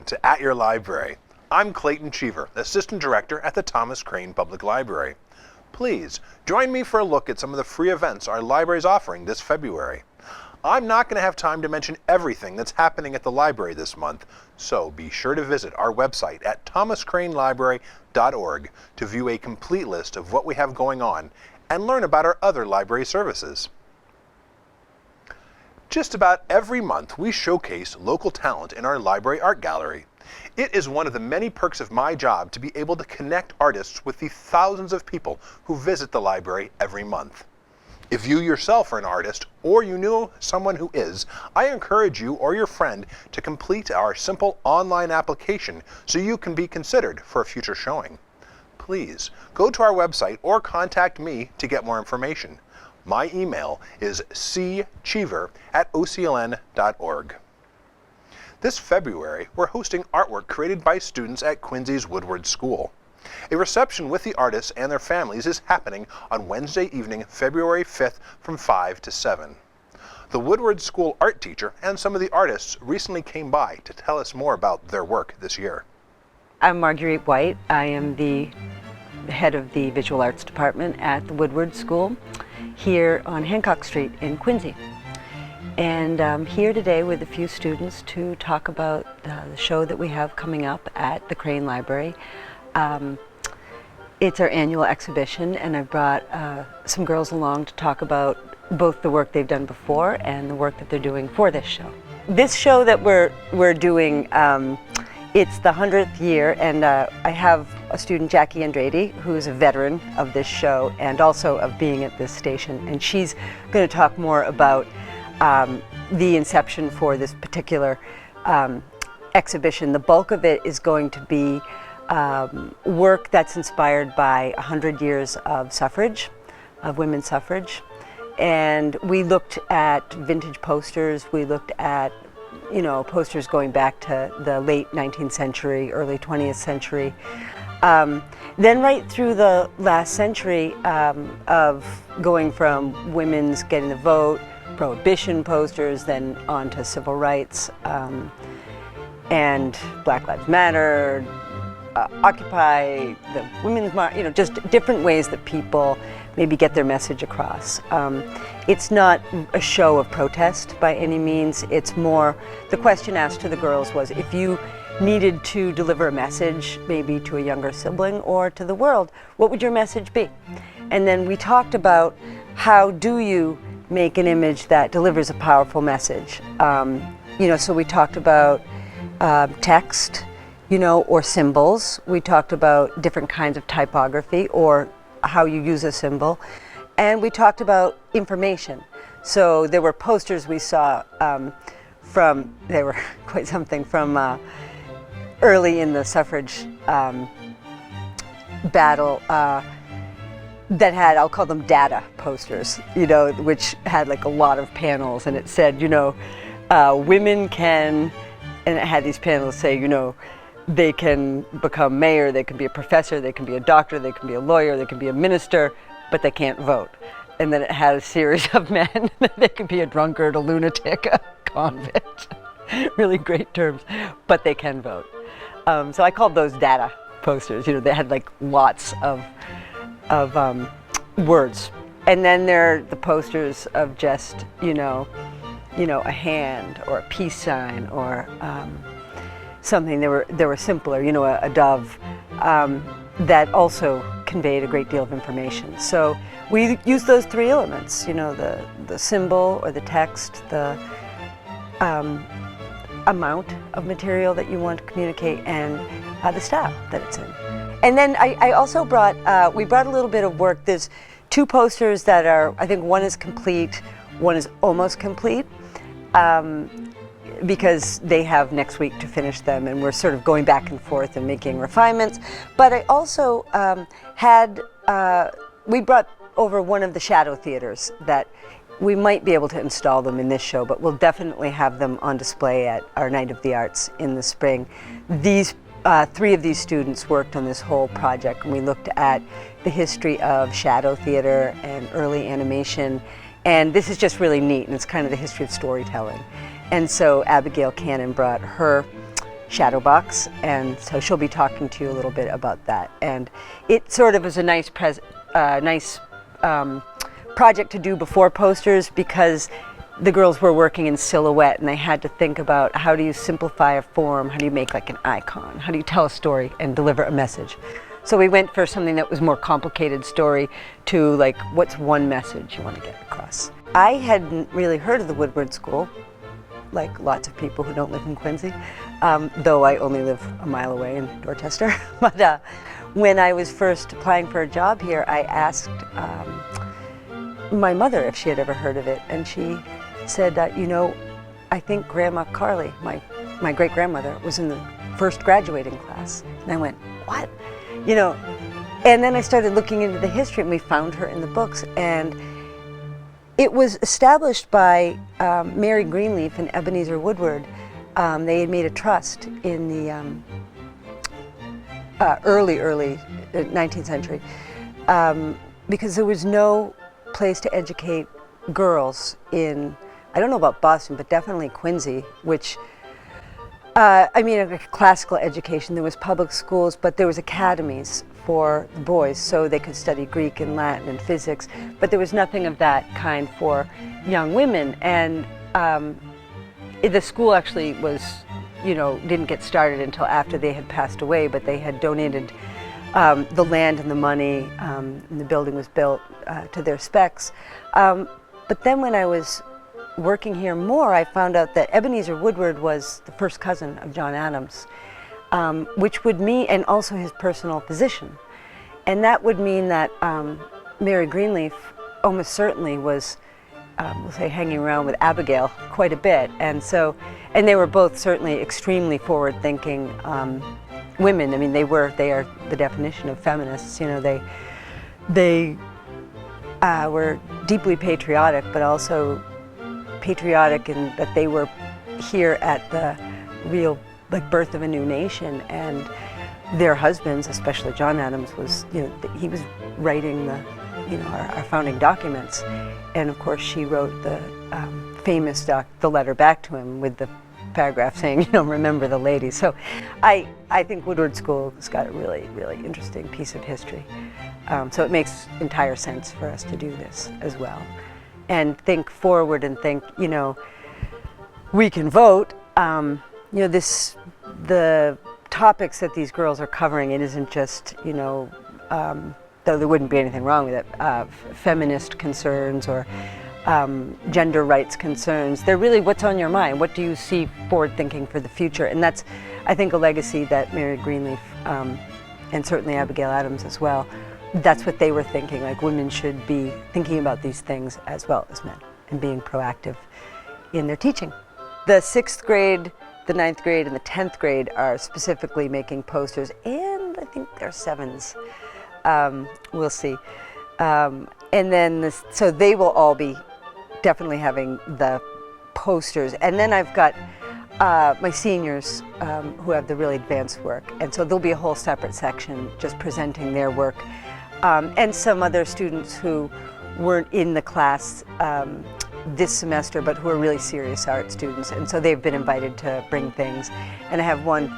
to At Your Library. I'm Clayton Cheever, Assistant Director at the Thomas Crane Public Library. Please join me for a look at some of the free events our library is offering this February. I'm not going to have time to mention everything that's happening at the library this month, so be sure to visit our website at thomascranelibrary.org to view a complete list of what we have going on and learn about our other library services. Just about every month we showcase local talent in our library art gallery. It is one of the many perks of my job to be able to connect artists with the thousands of people who visit the library every month. If you yourself are an artist or you know someone who is, I encourage you or your friend to complete our simple online application so you can be considered for a future showing. Please go to our website or contact me to get more information. My email is ccheever@ocln.org. This February, we're hosting artwork created by students at Quincy's Woodward School. A reception with the artists and their families is happening on Wednesday evening, February 5th from 5 to 7. The Woodward School art teacher and some of the artists recently came by to tell us more about their work this year. I'm Marguerite White. I am the head of the Visual Arts Department at the Woodward School here on Hancock Street in Quincy. And I'm here today with a few students to talk about the show that we have coming up at the Crane Library. It's our annual exhibition, and I've brought some girls along to talk about both the work they've done before and the work that they're doing for this show. This show that we're doing, it's the 100th year, and I have a student, Jackie Andrade, who's a veteran of this show and also of being at this station, and she's going to talk more about the inception for this particular exhibition. The bulk of it is going to be work that's inspired by 100 years of suffrage, of women's suffrage, and we looked at vintage posters. We looked at posters going back to the late 19th century, early 20th century. Then right through the last century of going from women's getting the vote, prohibition posters, then on to civil rights, and Black Lives Matter, Occupy, the Women's March, just different ways that people maybe get their message across. It's not a show of protest by any means. It's more, the question asked to the girls was, if you needed to deliver a message, maybe to a younger sibling or to the world, what would your message be? And then we talked about how do you make an image that delivers a powerful message. So we talked about text, or symbols. We talked about different kinds of typography or how you use a symbol. And we talked about information. So there were posters we saw they were quite something from early in the suffrage battle that had, I'll call them data posters, which had like a lot of panels, and it said, women can, and it had these panels say, they can become mayor, they can be a professor, they can be a doctor, they can be a lawyer, they can be a minister, but they can't vote. And then it had a series of men. They could be a drunkard, a lunatic, a convict. Really great terms, but they can vote. So I called those data posters. They had like lots of words. And then there are the posters of just, a hand or a peace sign or something. They were simpler, a dove, that also conveyed a great deal of information. So we used those three elements, the symbol or the text, the amount of material that you want to communicate, and the style that it's in. And then I also we brought a little bit of work. There's two posters that are, I think one is complete, one is almost complete, because they have next week to finish them, and we're sort of going back and forth and making refinements. But I also we brought over one of the shadow theaters that we might be able to install them in this show, but we'll definitely have them on display at our Night of the Arts in the spring. These three of these students worked on this whole project, and we looked at the history of shadow theater and early animation, and this is just really neat, and it's kind of the history of storytelling. And so Abigail Cannon brought her Shadowbox, and so she'll be talking to you a little bit about that. And it sort of was a nice project to do before posters, because the girls were working in silhouette and they had to think about how do you simplify a form, how do you make like an icon, how do you tell a story and deliver a message. So we went for something that was more complicated story to like, what's one message you want to get across. I hadn't really heard of the Woodward School, like lots of people who don't live in Quincy, though I only live a mile away in Dorchester. But when I was first applying for a job here, I asked my mother if she had ever heard of it, and she said that, you know, I think Grandma Carly, my great-grandmother, was in the first graduating class. And I went, what? You know, and then I started looking into the history, and we found her in the books. And it was established by Mary Greenleaf and Ebenezer Woodward. They had made a trust in the early 19th century because there was no place to educate girls in, I don't know about Boston, but definitely Quincy, which, I mean, a classical education. There was public schools, but there was academies for the boys, so they could study Greek and Latin and physics, but there was nothing of that kind for young women. And the school actually was, you know, didn't get started until after they had passed away, but they had donated the land and the money, and the building was built to their specs. But then when I was working here more, I found out that Ebenezer Woodward was the first cousin of John Adams, which would mean, and also his personal physician. And that would mean that Mary Greenleaf almost certainly was, we'll say, hanging around with Abigail quite a bit. And so, and they were both certainly extremely forward-thinking women. I mean, they are the definition of feminists. You know, they were deeply patriotic, but also patriotic in that they were here at the real birth of a new nation, and their husbands, especially John Adams, was, you know, he was writing the, you know, our founding documents, and of course she wrote the famous the letter back to him with the paragraph saying, you know, remember the ladies. So I think Woodward School has got a really, really interesting piece of history. So it makes entire sense for us to do this as well. And think forward and think, you know, we can vote. You know, the topics that these girls are covering, it isn't just, you know, though there wouldn't be anything wrong with it, feminist concerns or gender rights concerns. They're really what's on your mind. What do you see forward thinking for the future? And that's, I think, a legacy that Mary Greenleaf and certainly Abigail Adams as well, that's what they were thinking. Like, women should be thinking about these things as well as men and being proactive in their teaching. The 6th grade, the 9th grade, and the 10th grade are specifically making posters, and I think they're 7s. We'll see. And then, so they will all be definitely having the posters. And then I've got my seniors who have the really advanced work. And so there'll be a whole separate section just presenting their work. And some other students who weren't in the class this semester, but who are really serious art students. And so they've been invited to bring things. And I have one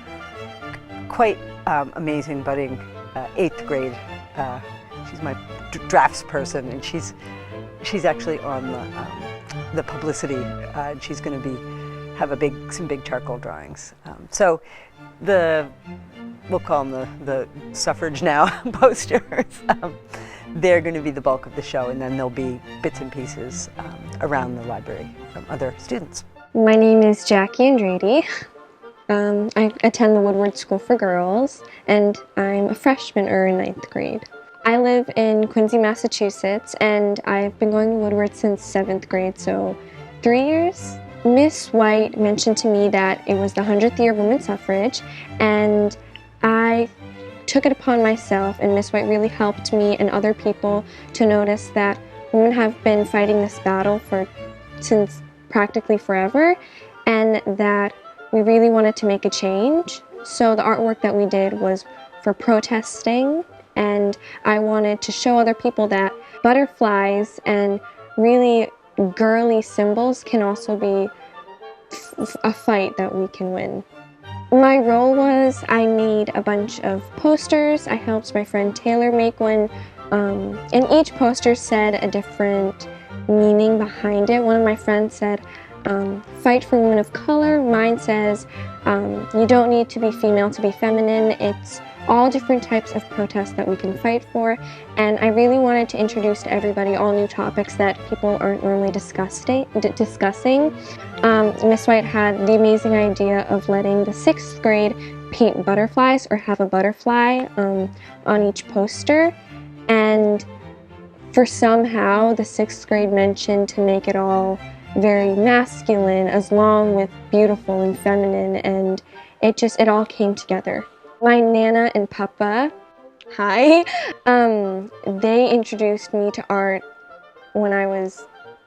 quite amazing budding 8th grade. She's my drafts person, and she's actually on the publicity. And she's going to have some big charcoal drawings. So we'll call them the Suffrage Now posters. They're going to be the bulk of the show, and then there'll be bits and pieces around the library from other students. My name is Jackie Andrade. I attend the Woodward School for Girls, and I'm a freshman in 9th grade. I live in Quincy, Massachusetts, and I've been going to Woodward since 7th grade, so 3 years. Miss White mentioned to me that it was the 100th year of women's suffrage, and I took it upon myself, and Miss White really helped me and other people to notice that women have been fighting this battle since practically forever, and that we really wanted to make a change. So the artwork that we did was for protesting, and I wanted to show other people that butterflies and really girly symbols can also be a fight that we can win. My role was I made a bunch of posters. I helped my friend Taylor make one, and each poster said a different meaning behind it. One of my friends said, fight for women of color. Mine says, you don't need to be female to be feminine. It's all different types of protests that we can fight for. And I really wanted to introduce to everybody all new topics that people aren't normally discussing. Miss White had the amazing idea of letting the 6th grade paint butterflies or have a butterfly on each poster. And for somehow the 6th grade mentioned to make it all very masculine as long with beautiful and feminine, and it all came together. My Nana and Papa, hi, they introduced me to art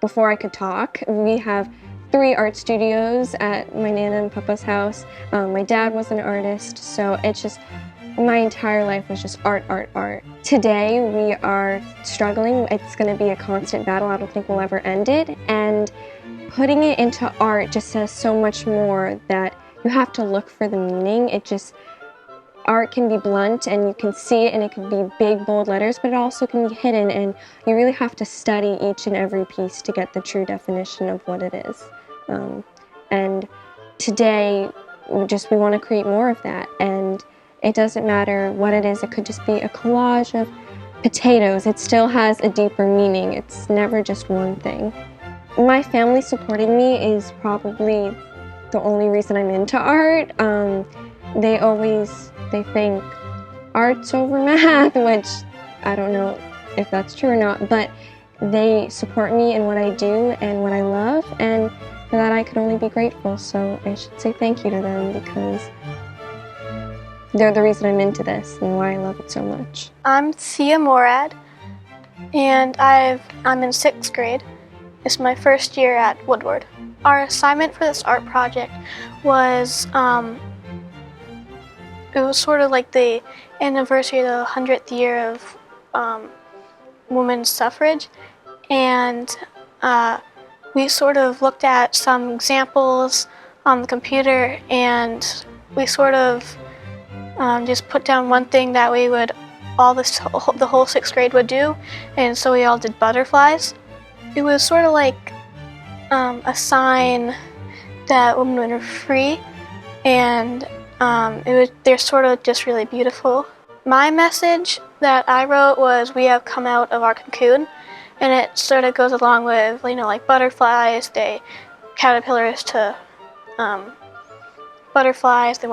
before I could talk. We have 3 art studios at my Nana and Papa's house. My dad was an artist, so my entire life was just art, art, art. Today we are struggling. It's going to be a constant battle. I don't think we'll ever end it. And putting it into art just says so much more, that you have to look for the meaning. Art can be blunt and you can see it and it can be big, bold letters, but it also can be hidden, and you really have to study each and every piece to get the true definition of what it is. And today, we want to create more of that, and it doesn't matter what it is. It could just be a collage of potatoes. It still has a deeper meaning. It's never just one thing. My family supporting me is probably the only reason I'm into art. They think art's over math, which I don't know if that's true or not, but they support me in what I do and what I love, and for that I could only be grateful. So I should say thank you to them, because they're the reason I'm into this and why I love it so much. I'm Thea Morad, and I'm in 6th grade. It's my first year at Woodward. Our assignment for this art project was it was sort of like the anniversary of the 100th year of women's suffrage, and we sort of looked at some examples on the computer, and we sort of just put down one thing that we would the whole 6th grade would do, and so we all did butterflies. It was sort of like a sign that women were free, and they're sort of just really beautiful. My message that I wrote was, we have come out of our cocoon, and it sort of goes along with, like butterflies. Caterpillars to butterflies, they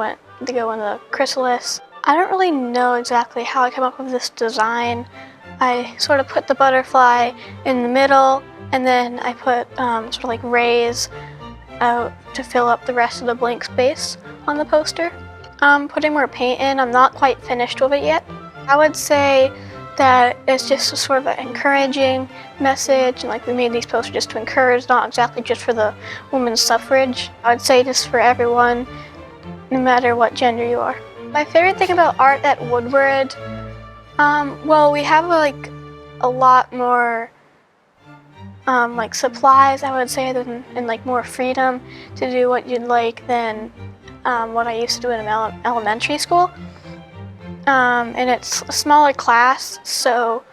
go in the chrysalis. I don't really know exactly how I came up with this design. I sort of put the butterfly in the middle, and then I put sort of like rays out to fill up the rest of the blank space on the poster. I'm putting more paint in. I'm not quite finished with it yet. I would say that it's just a sort of an encouraging message, and we made these posters just to encourage, not exactly just for the women's suffrage. I would say just for everyone, no matter what gender you are. My favorite thing about art at Woodward, well, we have a lot more supplies, I would say, and more freedom to do what you'd like than what I used to do in elementary school. And it's a smaller class, so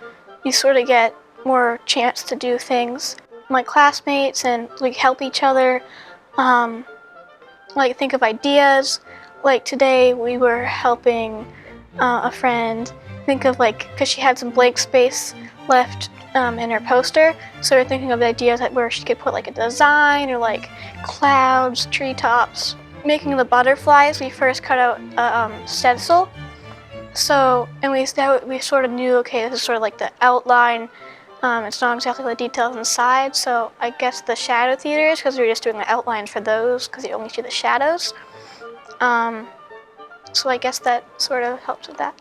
you sort of get more chance to do things. My classmates and help each other, think of ideas. Like today we were helping a friend think of because she had some blank space left in her poster, so we're thinking of the ideas where she could put a design or clouds, treetops. Making the butterflies, we first cut out a stencil. So, and we sort of knew, okay, this is sort of the outline. It's not exactly the details inside, so I guess the shadow theaters, because we were just doing the outlines for those, because you only see the shadows. So I guess that sort of helps with that.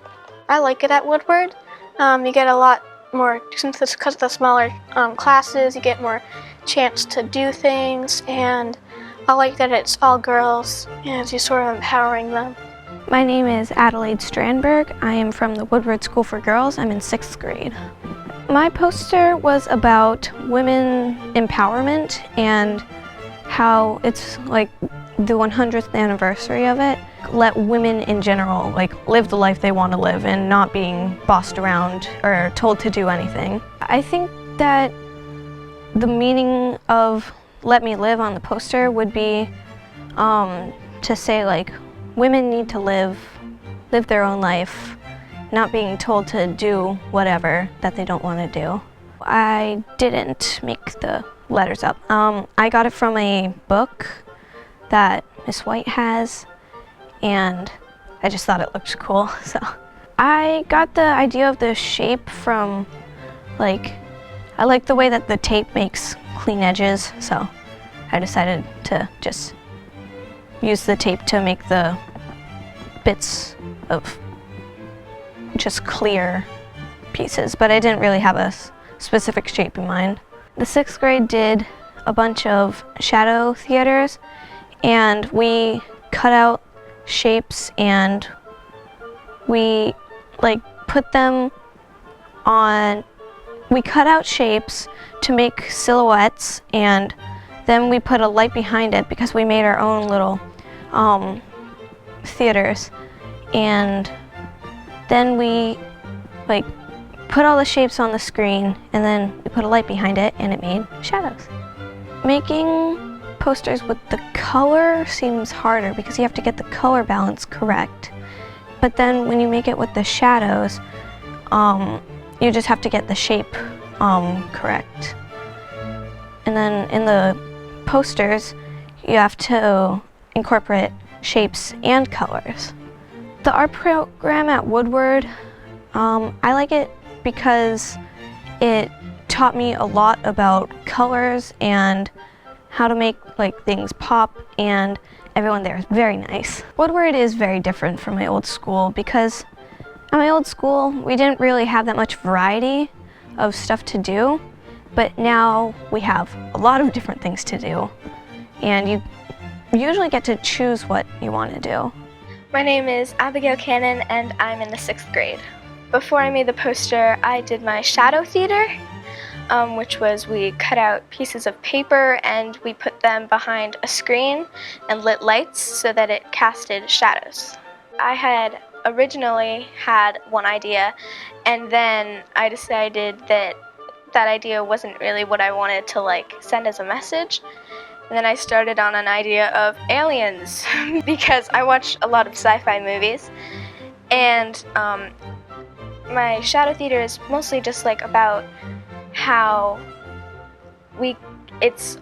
I like it at Woodward. You get a lot more, because of the smaller classes, you get more chance to do things, and I like that it's all girls, and you're sort of empowering them. My name is Adelaide Strandberg. I am from the Woodward School for Girls. I'm in 6th grade. My poster was about women empowerment and how it's the 100th anniversary of it. let women in general live the life they want to live and not being bossed around or told to do anything. I think that the meaning of Let Me Live on the poster would be to say women need to live their own life, not being told to do whatever that they don't want to do. I didn't make the letters up. I got it from a book that Miss White has, and I just thought it looked cool. So I got the idea of the shape from I like the way that the tape makes clean edges, so I decided to just use the tape to make the bits of just clear pieces, but I didn't really have a specific shape in mind. The 6th grade did a bunch of shadow theaters, and we cut out shapes and we put them on. We cut out shapes to make silhouettes, and then we put a light behind it because we made our own little theaters. And then we put all the shapes on the screen, and then we put a light behind it, and it made shadows. Making posters with the color seems harder because you have to get the color balance correct. But then when you make it with the shadows, you just have to get the shape correct. And then in the posters, you have to incorporate shapes and colors. The art program at Woodward, I like it because it taught me a lot about colors and how to make things pop, and everyone there is very nice. Woodward is very different from my old school because at my old school we didn't really have that much variety of stuff to do, but now we have a lot of different things to do, and you usually get to choose what you want to do. My name is Abigail Cannon, and I'm in the 6th grade. Before I made the poster, I did my shadow theater, which was we cut out pieces of paper and we put them behind a screen and lit lights so that it casted shadows. I had originally had one idea, and then I decided that that idea wasn't really what I wanted to send as a message. And then I started on an idea of aliens because I watch a lot of sci-fi movies, and my shadow theater is mostly just about how it's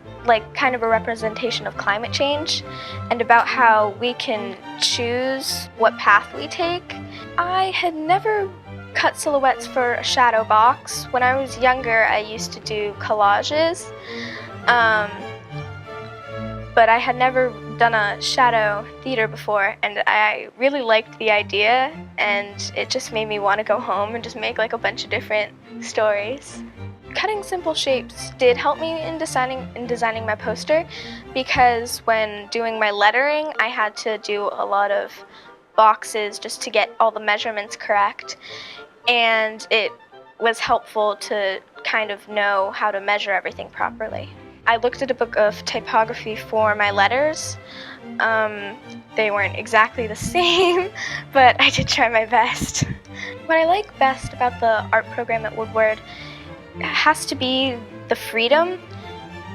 kind of a representation of climate change and about how we can choose what path we take. I had never cut silhouettes for a shadow box. When I was younger, I used to do collages, but I had never done a shadow theater before, and I really liked the idea, and it just made me want to go home and just make a bunch of different stories. Cutting simple shapes did help me in designing my poster, because when doing my lettering, I had to do a lot of boxes just to get all the measurements correct, and it was helpful to kind of know how to measure everything properly. I looked at a book of typography for my letters. They weren't exactly the same, but I did try my best. What I like best about the art program at Woodward has to be the freedom.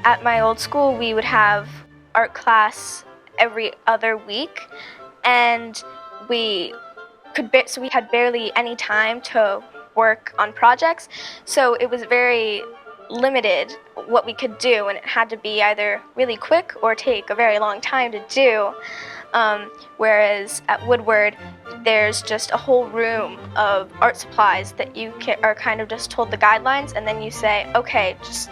At my old school, we would have art class every other week, and we had barely any time to work on projects, so it was very limited what we could do, and it had to be either really quick or take a very long time to do. Whereas at Woodward, there's just a whole room of art supplies that you are kind of just told the guidelines, and then you say, okay, just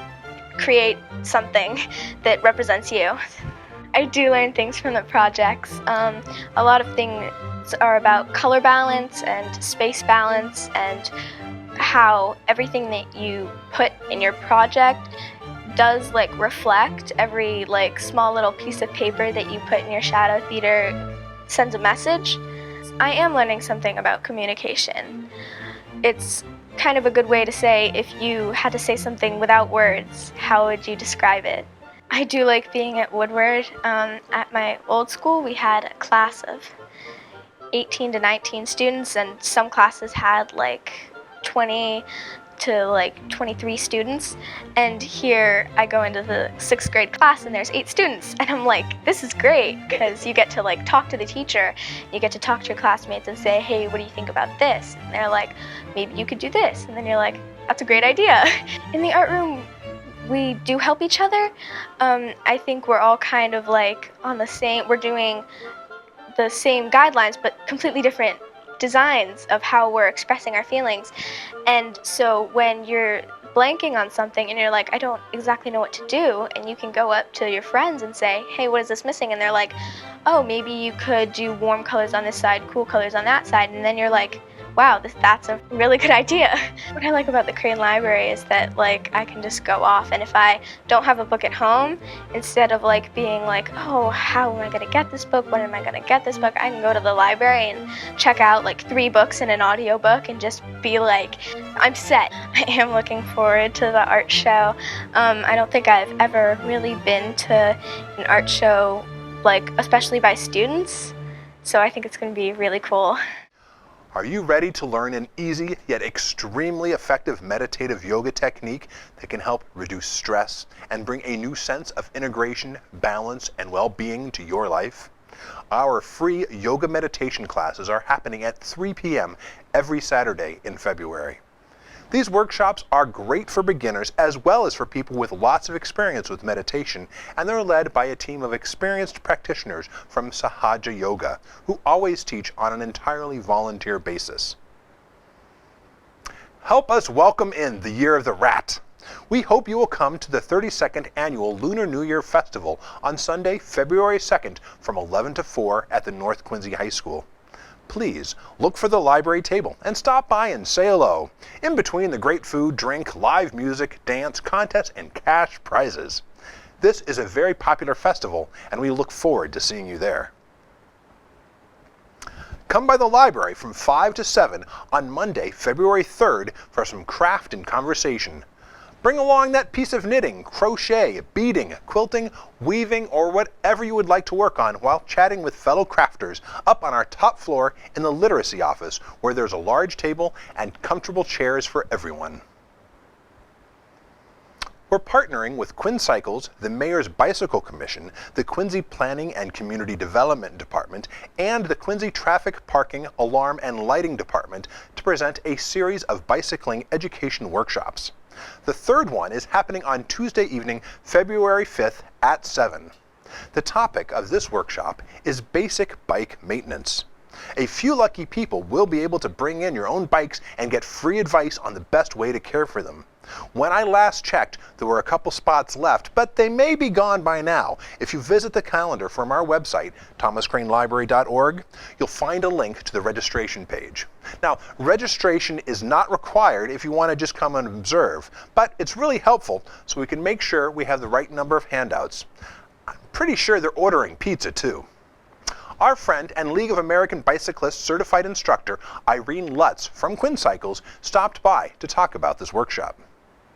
create something that represents you. I do learn things from the projects. A lot of things are about color balance and space balance, and how everything that you put in your project does reflect. Every small little piece of paper that you put in your shadow theater sends a message. I am learning something about communication. It's kind of a good way to say, if you had to say something without words, how would you describe it? I do like being at Woodward. At my old school, we had a class of 18 to 19 students, and some classes had like 20 to like 23 students. And here I go into the 6th grade class and there's 8 students, and I'm like, this is great, because you get to like talk to the teacher, you get to talk to your classmates and say, hey, what do you think about this? And they're like, maybe you could do this. And then you're like, that's a great idea. In the art room, we do help each other. I think we're all kind of like on the same, we're doing the same guidelines, but completely different designs of how we're expressing our feelings. And so when you're blanking on something and you're like, I don't exactly know what to do, and you can go up to your friends and say, hey, what is this missing? And they're like, oh, maybe you could do warm colors on this side, cool colors on that side. And then you're like, wow, that's a really good idea. What I like about the Crane Library is that like I can just go off, and if I don't have a book at home, instead of like being like, oh, how am I gonna get this book? When am I gonna get this book? I can go to the library and check out like 3 books and an audiobook and just be like, I'm set. I am looking forward to the art show. I don't think I've ever really been to an art show, like especially by students. So I think it's gonna be really cool. Are you ready to learn an easy yet extremely effective meditative yoga technique that can help reduce stress and bring a new sense of integration, balance, and well-being to your life? Our free yoga meditation classes are happening at 3 p.m. every Saturday in February. These workshops are great for beginners as well as for people with lots of experience with meditation, and they're led by a team of experienced practitioners from Sahaja Yoga, who always teach on an entirely volunteer basis. Help us welcome in the Year of the Rat. We hope you will come to the 32nd Annual Lunar New Year Festival on Sunday, February 2nd from 11 to 4 at the North Quincy High School. Please look for the library table and stop by and say hello. In between the great food, drink, live music, dance, contests, and cash prizes. This is a very popular festival, and we look forward to seeing you there. Come by the library from 5 to 7 on Monday, February 3rd for some craft and conversation. Bring along that piece of knitting, crochet, beading, quilting, weaving, or whatever you would like to work on while chatting with fellow crafters up on our top floor in the literacy office, where there's a large table and comfortable chairs for everyone. We're partnering with Quincycles, the Mayor's Bicycle Commission, the Quincy Planning and Community Development Department, and the Quincy Traffic, Parking, Alarm, and Lighting Department to present a series of bicycling education workshops. The third one is happening on Tuesday evening, February 5th at 7. The topic of this workshop is basic bike maintenance. A few lucky people will be able to bring in your own bikes and get free advice on the best way to care for them. When I last checked, there were a couple spots left, but they may be gone by now. If you visit the calendar from our website, thomascranelibrary.org, you'll find a link to the registration page. Now, registration is not required if you want to just come and observe, but it's really helpful so we can make sure we have the right number of handouts. I'm pretty sure they're ordering pizza too. Our friend and League of American Bicyclists certified instructor Irene Lutz from Quincycles stopped by to talk about this workshop.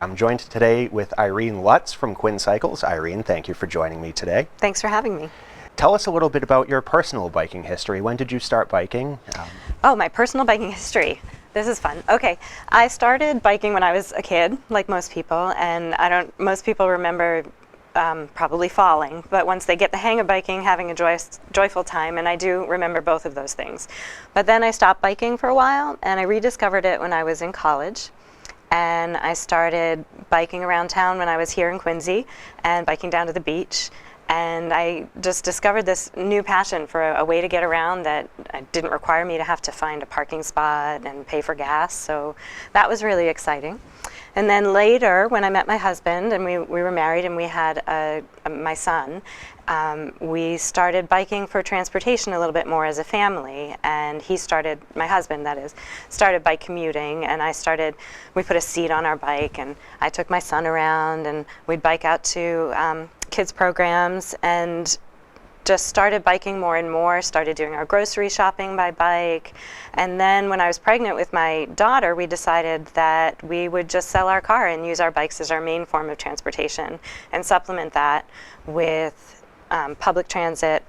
I'm joined today with Irene Lutz from Quincycles. Irene, thank you for joining me today. Thanks for having me. Tell us a little bit about your personal biking history. When did you start biking? Oh, my personal biking history. This is fun. Okay, I started biking when I was a kid, like most people, and most people remember probably falling, but once they get the hang of biking, having a joyful time, and I do remember both of those things. But then I stopped biking for a while, and I rediscovered it when I was in college. And I started biking around town when I was here in Quincy and biking down to the beach. And I just discovered this new passion for a way to get around that didn't require me to have to find a parking spot and pay for gas. So that was really exciting. And then later, when I met my husband and we were married and we had my son, we started biking for transportation a little bit more as a family. And he started, my husband that is, started bike commuting, and we put a seat on our bike, and I took my son around, and we'd bike out to kids programs and just started biking more and more, started doing our grocery shopping by bike. And then when I was pregnant with my daughter, we decided that we would just sell our car and use our bikes as our main form of transportation and supplement that with public transit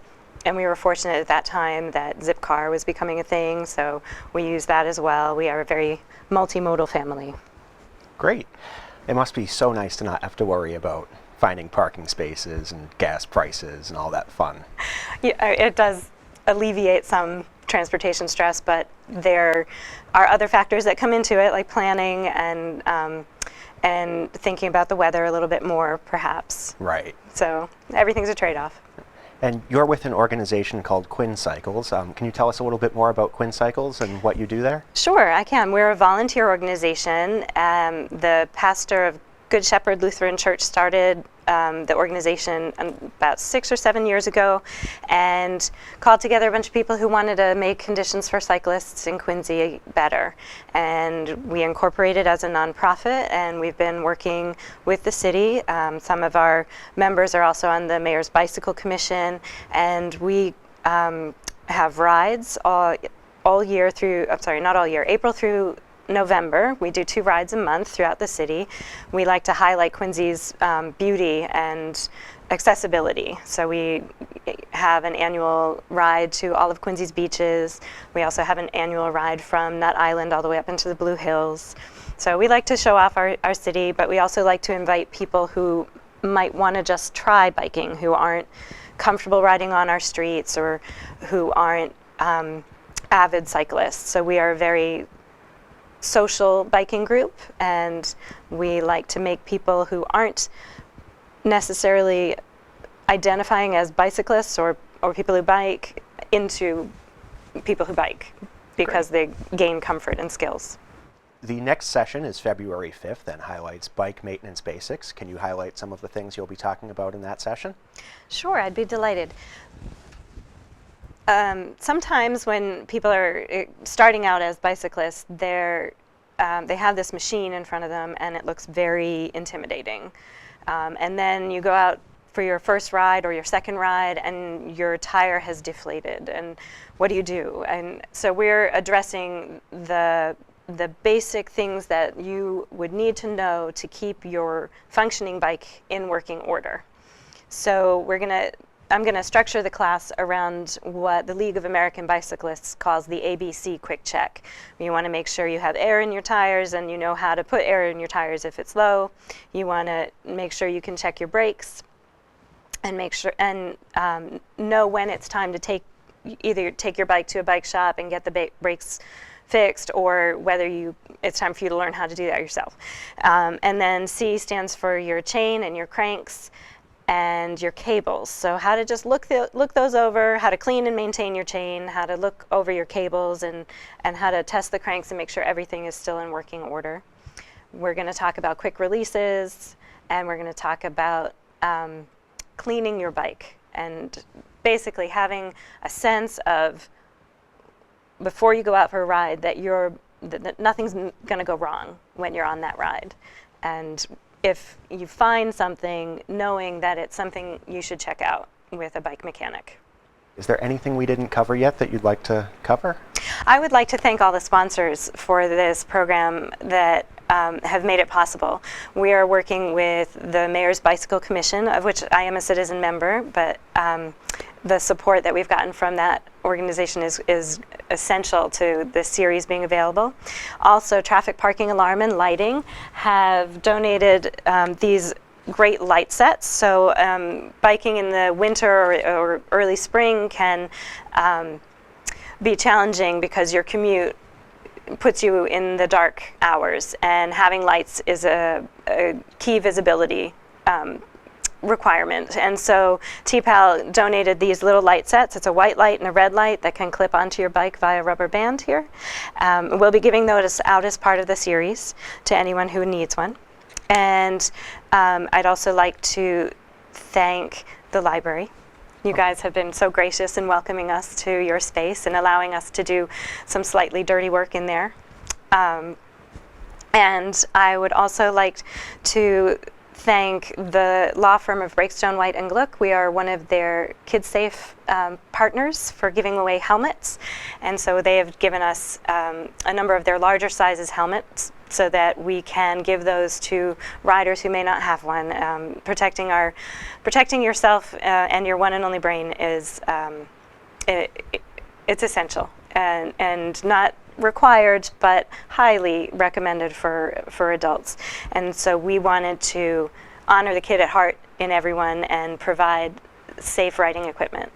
and we were fortunate at that time that Zipcar was becoming a thing, so we use that as well. We are a very multimodal family. Great. It must be so nice to not have to worry about finding parking spaces and gas prices and all that fun. Yeah, it does alleviate some transportation stress, but there are other factors that come into it, like planning and thinking about the weather a little bit more, perhaps. Right. So everything's a trade-off. And you're with an organization called Quinn Cycles. Can you tell us a little bit more about Quinn Cycles and what you do there? Sure, I can. We're a volunteer organization. The pastor of Good Shepherd Lutheran Church started the organization about 6 or 7 years ago and called together a bunch of people who wanted to make conditions for cyclists in Quincy better. And we incorporated as a nonprofit, and we've been working with the city. Some of our members are also on the Mayor's Bicycle Commission, and we have rides all year through, I'm sorry, not all year, April through November. We do 2 rides a month throughout the city. We like to highlight Quincy's beauty and accessibility. So we have an annual ride to all of Quincy's beaches. We also have an annual ride from Nut Island all the way up into the Blue Hills. So we like to show off our city, but we also like to invite people who might want to just try biking, who aren't comfortable riding on our streets or who aren't avid cyclists. So we are a very social biking group, and we like to make people who aren't necessarily identifying as bicyclists or people who bike into people who bike, because they gain comfort and skills. The next session is February 5th and highlights bike maintenance basics. Can you highlight some of the things you'll be talking about in that session? Sure, I'd be delighted. Sometimes when people are starting out as bicyclists, they have this machine in front of them and it looks very intimidating. And then you go out for your first ride or your second ride and your tire has deflated, and what do you do? And so we're addressing the basic things that you would need to know to keep your functioning bike in working order. So I'm going to structure the class around what the League of American Bicyclists calls the ABC Quick Check. You want to make sure you have air in your tires and you know how to put air in your tires if it's low. You want to make sure you can check your brakes and make sure know when it's time to either take your bike to a bike shop and get the brakes fixed, or whether it's time for you to learn how to do that yourself. And then C stands for your chain and your cranks and your cables. So how to just look those over, how to clean and maintain your chain, how to look over your cables, and how to test the cranks and make sure everything is still in working order. We're going to talk about quick releases, and we're going to talk about cleaning your bike, and basically having a sense of, before you go out for a ride, that nothing's going to go wrong when you're on that ride. And if you find something, knowing that it's something you should check out with a bike mechanic. Is there anything we didn't cover yet that you'd like to cover? I would like to thank all the sponsors for this program that have made it possible. We are working with the Mayor's Bicycle Commission, of which I am a citizen member, but the support that we've gotten from that organization is essential to this series being available. Also, Traffic Parking Alarm and Lighting have donated these great light sets. So biking in the winter or early spring can be challenging because your commute puts you in the dark hours, and having lights is a key visibility requirement. And so TPAL donated these little light sets. It's a white light and a red light that can clip onto your bike via rubber band here. We'll be giving those out as part of the series to anyone who needs one. And I'd also like to thank the library. You guys have been so gracious in welcoming us to your space and allowing us to do some slightly dirty work in there. And I would also like to thank the law firm of Breakstone, White & Gluck. We are one of their KidSafe partners for giving away helmets. And so they have given us a number of their larger sizes helmets so that we can give those to riders who may not have one. Protecting yourself and your one and only brain is it's essential and not required, but highly recommended for adults. And so we wanted to honor the kid at heart in everyone and provide safe riding equipment.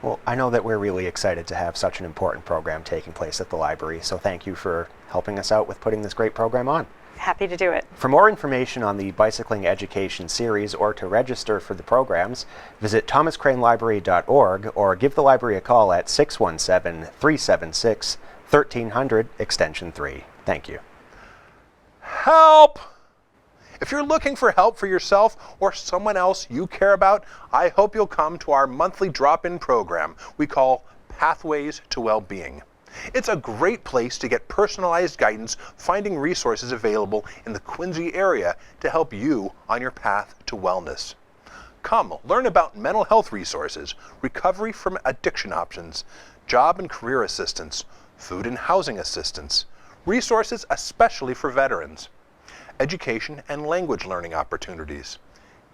Well, I know that we're really excited to have such an important program taking place at the library, so thank you for helping us out with putting this great program on. Happy to do it. For more information on the Bicycling Education Series or to register for the programs, visit thomascranelibrary.org or give the library a call at 617-376-1300, extension 3. Thank you. Help! If you're looking for help for yourself or someone else you care about, I hope you'll come to our monthly drop-in program we call Pathways to Wellbeing. It's a great place to get personalized guidance, finding resources available in the Quincy area to help you on your path to wellness. Come, learn about mental health resources, recovery from addiction options, job and career assistance, food and housing assistance, resources especially for veterans, education and language learning opportunities,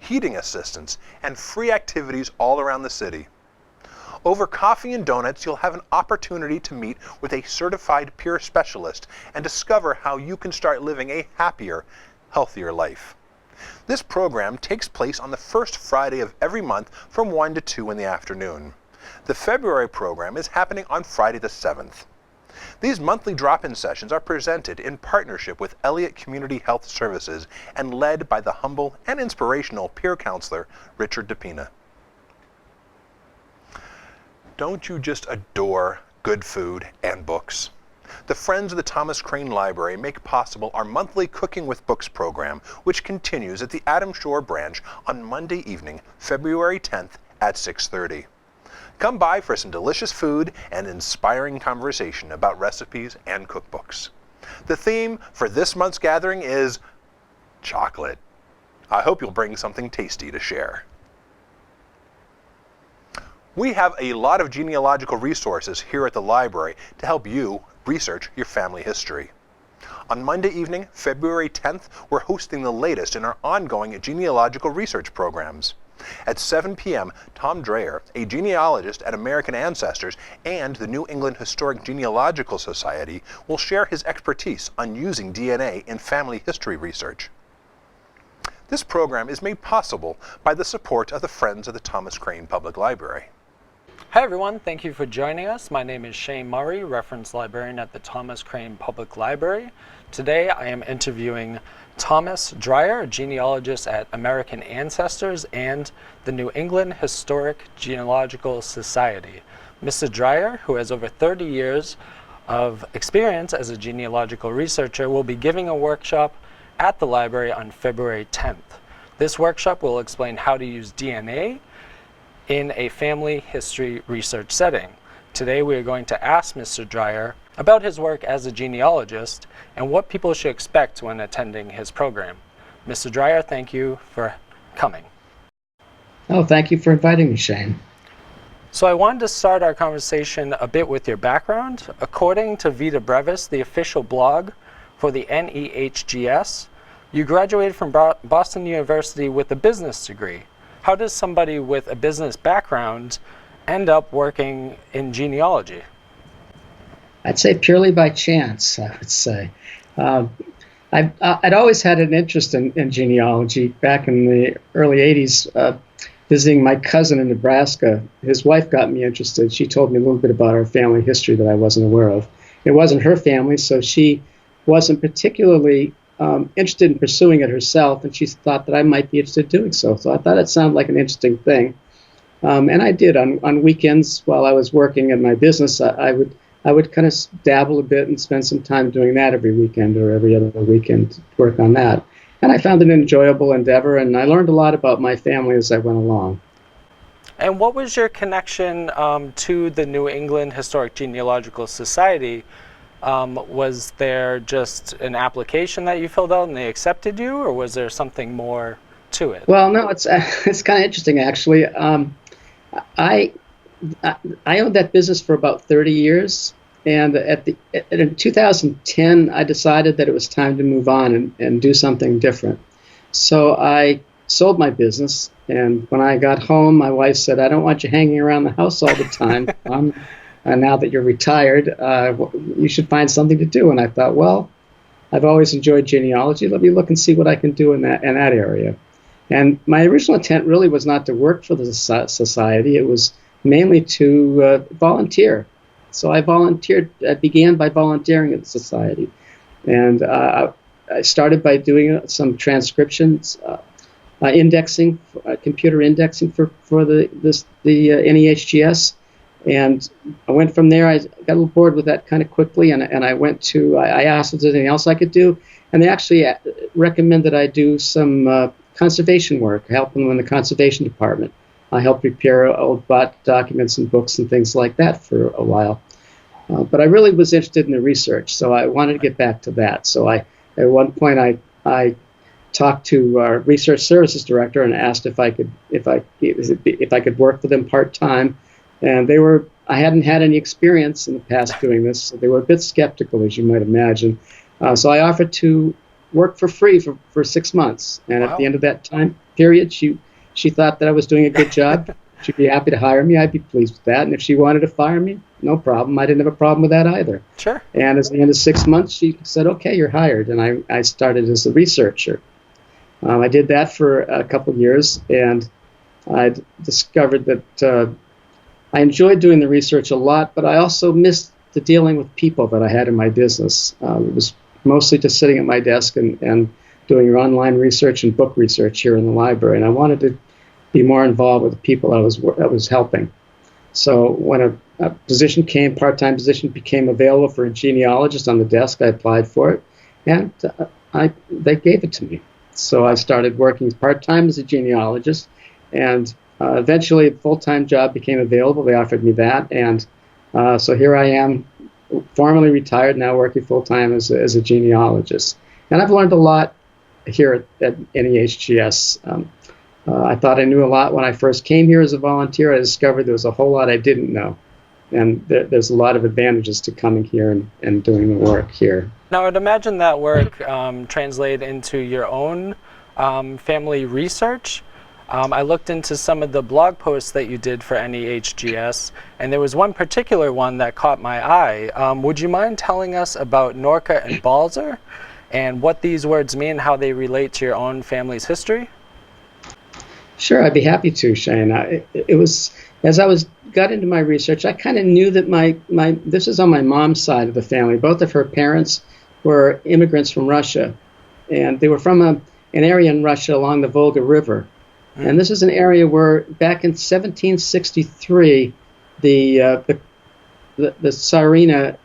heating assistance, and free activities all around the city. Over coffee and donuts, you'll have an opportunity to meet with a certified peer specialist and discover how you can start living a happier, healthier life. This program takes place on the first Friday of every month from 1 to 2 in the afternoon. The February program is happening on Friday the 7th. These monthly drop-in sessions are presented in partnership with Elliott Community Health Services and led by the humble and inspirational peer counselor, Richard DePina. Don't you just adore good food and books? The Friends of the Thomas Crane Library make possible our monthly Cooking with Books program, which continues at the Adams Shore branch on Monday evening, February 10th at 6:30. Come by for some delicious food and inspiring conversation about recipes and cookbooks. The theme for this month's gathering is chocolate. I hope you'll bring something tasty to share. We have a lot of genealogical resources here at the library to help you research your family history. On Monday evening, February 10th, we're hosting the latest in our ongoing genealogical research programs. At 7 p.m., Tom Dreyer, a genealogist at American Ancestors and the New England Historic Genealogical Society, will share his expertise on using DNA in family history research. This program is made possible by the support of the Friends of the Thomas Crane Public Library. Hi everyone, thank you for joining us. My name is Shane Murray, reference librarian at the Thomas Crane Public Library. Today I am interviewing Thomas Dreyer, a genealogist at American Ancestors and the New England Historic Genealogical Society. Mr. Dreyer, who has over 30 years of experience as a genealogical researcher, will be giving a workshop at the library on February 10th. This workshop will explain how to use DNA in a family history research setting. Today we are going to ask Mr. Dreyer about his work as a genealogist and what people should expect when attending his program. Mr. Dreyer, thank you for coming. Oh, thank you for inviting me, Shane. So I wanted to start our conversation a bit with your background. According to Vita Brevis, the official blog for the NEHGS, you graduated from Boston University with a business degree. How does somebody with a business background end up working in genealogy? I'd say purely by chance, I would say. I'd always had an interest in genealogy. Back in the early 80s, visiting my cousin in Nebraska, his wife got me interested. She told me a little bit about our family history that I wasn't aware of. It wasn't her family, so she wasn't particularly interested in pursuing it herself, and she thought that I might be interested in doing so. So I thought it sounded like an interesting thing. And I did. On weekends, while I was working in my business, I would kind of dabble a bit and spend some time doing that every weekend or every other weekend to work on that. And I found it an enjoyable endeavor, and I learned a lot about my family as I went along. And what was your connection to the New England Historic Genealogical Society? Was there just an application that you filled out and they accepted you, or was there something more to it? Well, no, it's kind of interesting, actually. I owned that business for about 30 years, And in 2010, I decided that it was time to move on and do something different. So I sold my business, and when I got home, my wife said, "I don't want you hanging around the house all the time. And now that you're retired, you should find something to do." And I thought, well, I've always enjoyed genealogy. Let me look and see what I can do in that area. And my original intent really was not to work for the society. It was mainly to volunteer. So I volunteered. I began by volunteering at the society, and I started by doing some transcriptions, indexing, computer indexing for the NEHGS. And I went from there. I got a little bored with that kind of quickly, and I went to, I asked if there's anything else I could do, and they actually recommended I do some conservation work, help them in the conservation department. I helped prepare old documents and books and things like that for a while. But I really was interested in the research, so I wanted to get back to that. So at one point I talked to our research services director and asked if I could work for them part-time. And I hadn't had any experience in the past doing this, so they were a bit skeptical, as you might imagine. So I offered to work for free for 6 months. And At the end of that time period, she thought that I was doing a good job. She'd be happy to hire me. I'd be pleased with that. And if she wanted to fire me, no problem. I didn't have a problem with that either. Sure. And at the end of 6 months, she said, "Okay, you're hired." And I started as a researcher. I did that for a couple of years, and I discovered that I enjoyed doing the research a lot, but I also missed the dealing with people that I had in my business. It was mostly just sitting at my desk and doing your online research and book research here in the library, and I wanted to be more involved with the people I was helping. So when a position part-time position became available for a genealogist on the desk, I applied for it, and they gave it to me. So I started working part-time as a genealogist, and eventually a full-time job became available. They offered me that, and so here I am, formerly retired, now working full-time as a genealogist. And I've learned a lot here at NEHGS. I thought I knew a lot when I first came here as a volunteer. I discovered there was a whole lot I didn't know. And there's a lot of advantages to coming here and doing the work here. Now, I'd imagine that work translated into your own family research. I looked into some of the blog posts that you did for NEHGS, and there was one particular one that caught my eye. Would you mind telling us about Norca and Balzer and what these words mean, how they relate to your own family's history? Sure, I'd be happy to, Shane. It was, as I got into my research, I kind of knew that this is on my mom's side of the family. Both of her parents were immigrants from Russia, and they were from an area in Russia along the Volga River. And this is an area where back in 1763, the Tsarina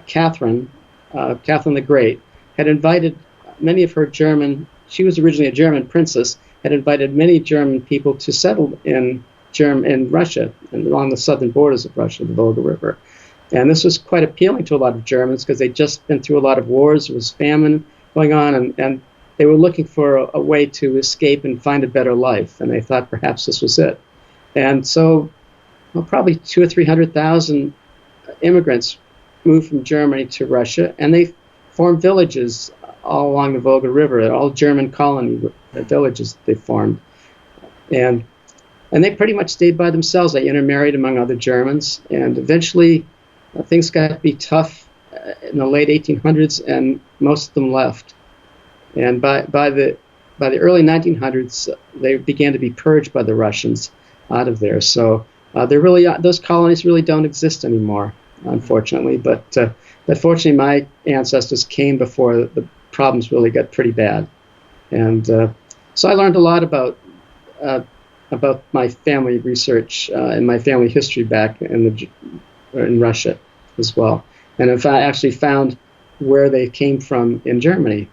Catherine the Great, had invited many of her she was originally a German princess, had invited many German people to settle in Russia and along the southern borders of Russia, the Volga River. And this was quite appealing to a lot of Germans because they'd just been through a lot of wars. There was famine going on, and they were looking for a way to escape and find a better life, and they thought perhaps this was it. And so probably 200,000 or 300,000 immigrants moved from Germany to Russia, and they formed villages all along the Volga River, all German colony villages they formed. And they pretty much stayed by themselves. They intermarried among other Germans, and eventually things got to be tough in the late 1800s, and most of them left. And by the early 1900s, they began to be purged by the Russians out of there. So those colonies really don't exist anymore, unfortunately. But fortunately, my ancestors came before the problems really got pretty bad. And so I learned a lot about my family research and my family history back in Russia as well. And in fact, I actually found where they came from in Germany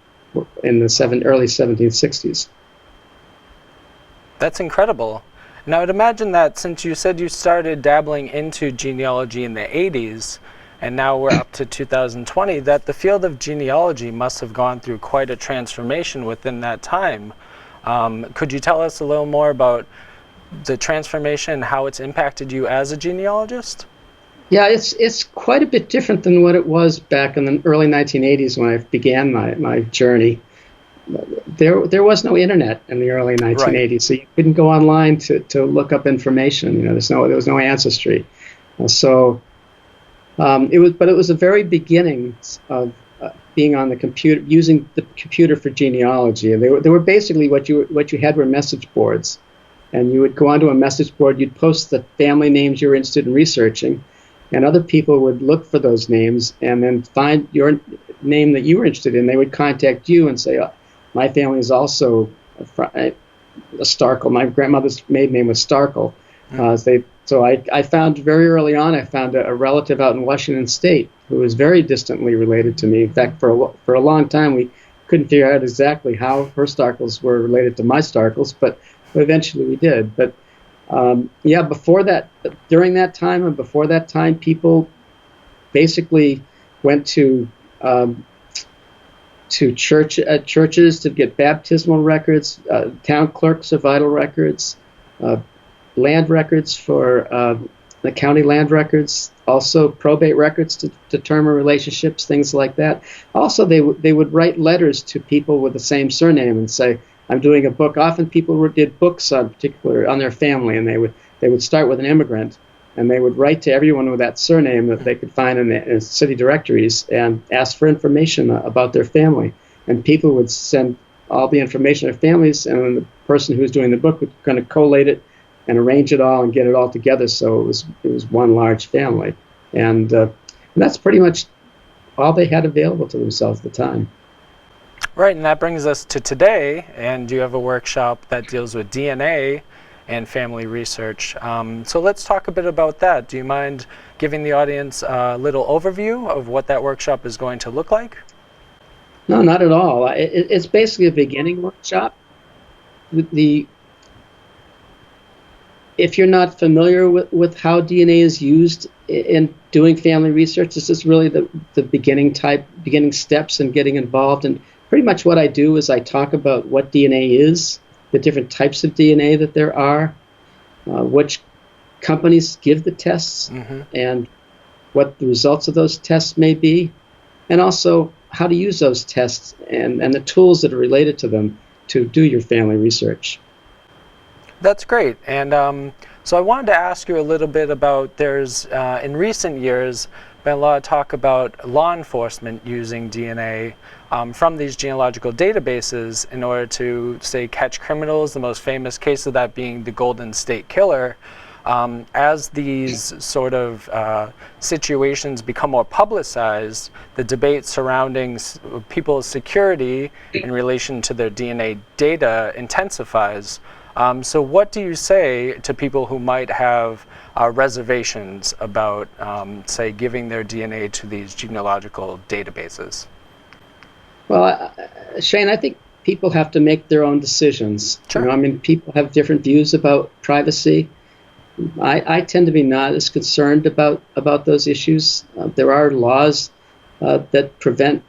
in the early 1760s. That's incredible. Now, I'd imagine that since you said you started dabbling into genealogy in the 80s, and now we're up to 2020, that the field of genealogy must have gone through quite a transformation within that time. Could you tell us a little more about the transformation and how it's impacted you as a genealogist? Yeah, it's quite a bit different than what it was back in the early 1980s when I began my journey. There was no internet in the early 1980s, so you couldn't go online to look up information. You know, there was no Ancestry, so it was the very beginnings of being on the computer, using the computer for genealogy. And they were basically what you had were message boards, and you would go onto a message board, you'd post the family names you were interested in researching, and other people would look for those names and then find your name that you were interested in. They would contact you and say, oh, my family is also a Starkle. My grandmother's maiden name was Starkle. So I found very early on, I found a relative out in Washington State who was very distantly related to me. In fact, for a long time, we couldn't figure out exactly how her Starkles were related to my Starkles, but eventually we did. But before that, during that time and before that time, people basically went to churches to get baptismal records, town clerks of vital records, land records for the county land records, also probate records to determine relationships, things like that. Also, they would write letters to people with the same surname and say, I'm doing a book. Often people did books on their family, and they would start with an immigrant, and they would write to everyone with that surname that they could find in the city directories and ask for information about their family. And people would send all the information of their families, and then the person who was doing the book would kind of collate it and arrange it all and get it all together so it was one large family. And that's pretty much all they had available to themselves at the time. Right, and that brings us to today, and you have a workshop that deals with DNA and family research. So let's talk a bit about that. Do you mind giving the audience a little overview of what that workshop is going to look like? No, not at all. It's basically a beginning workshop. If you're not familiar with how DNA is used in doing family research, this is really the beginning steps in getting involved. And pretty much what I do is I talk about what DNA is, the different types of DNA that there are, which companies give the tests, and what the results of those tests may be, and also how to use those tests and the tools that are related to them to do your family research. That's great. And so I wanted to ask you a little bit about, there's, in recent years, been a lot of talk about law enforcement using DNA from these genealogical databases in order to, say, catch criminals, the most famous case of that being the Golden State Killer. As these sort of situations become more publicized, the debate surrounding people's security in relation to their DNA data intensifies. So what do you say to people who might have reservations about, say, giving their DNA to these genealogical databases? Well, Shane, I think people have to make their own decisions. Sure. You know, I mean, people have different views about privacy. I tend to be not as concerned about those issues. There are laws that prevent,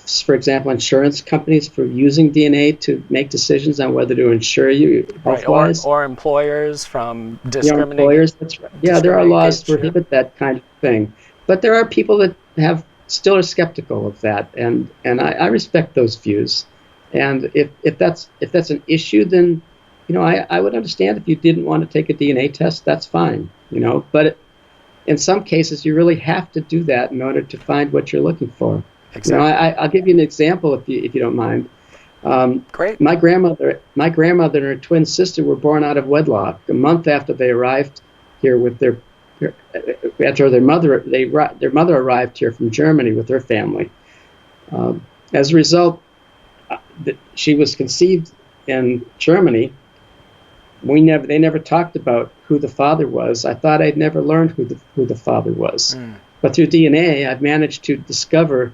for example, insurance companies from using DNA to make decisions on whether to insure you health-wise. Or employers from discriminating. Employers, that's right. Yeah, there are laws to prohibit that kind of thing. But there are people that still are skeptical of that, and I respect those views. And if that's an issue, then I would understand if you didn't want to take a DNA test. That's fine, But in some cases, you really have to do that in order to find what you're looking for. Exactly. I'll give you an example if you don't mind. Great. My grandmother and her twin sister were born out of wedlock. A month after they arrived here with their mother arrived here from Germany with her family. As a result, she was conceived in Germany. They never talked about who the father was. I thought I'd never learned who the father was. But through DNA, I've managed to discover,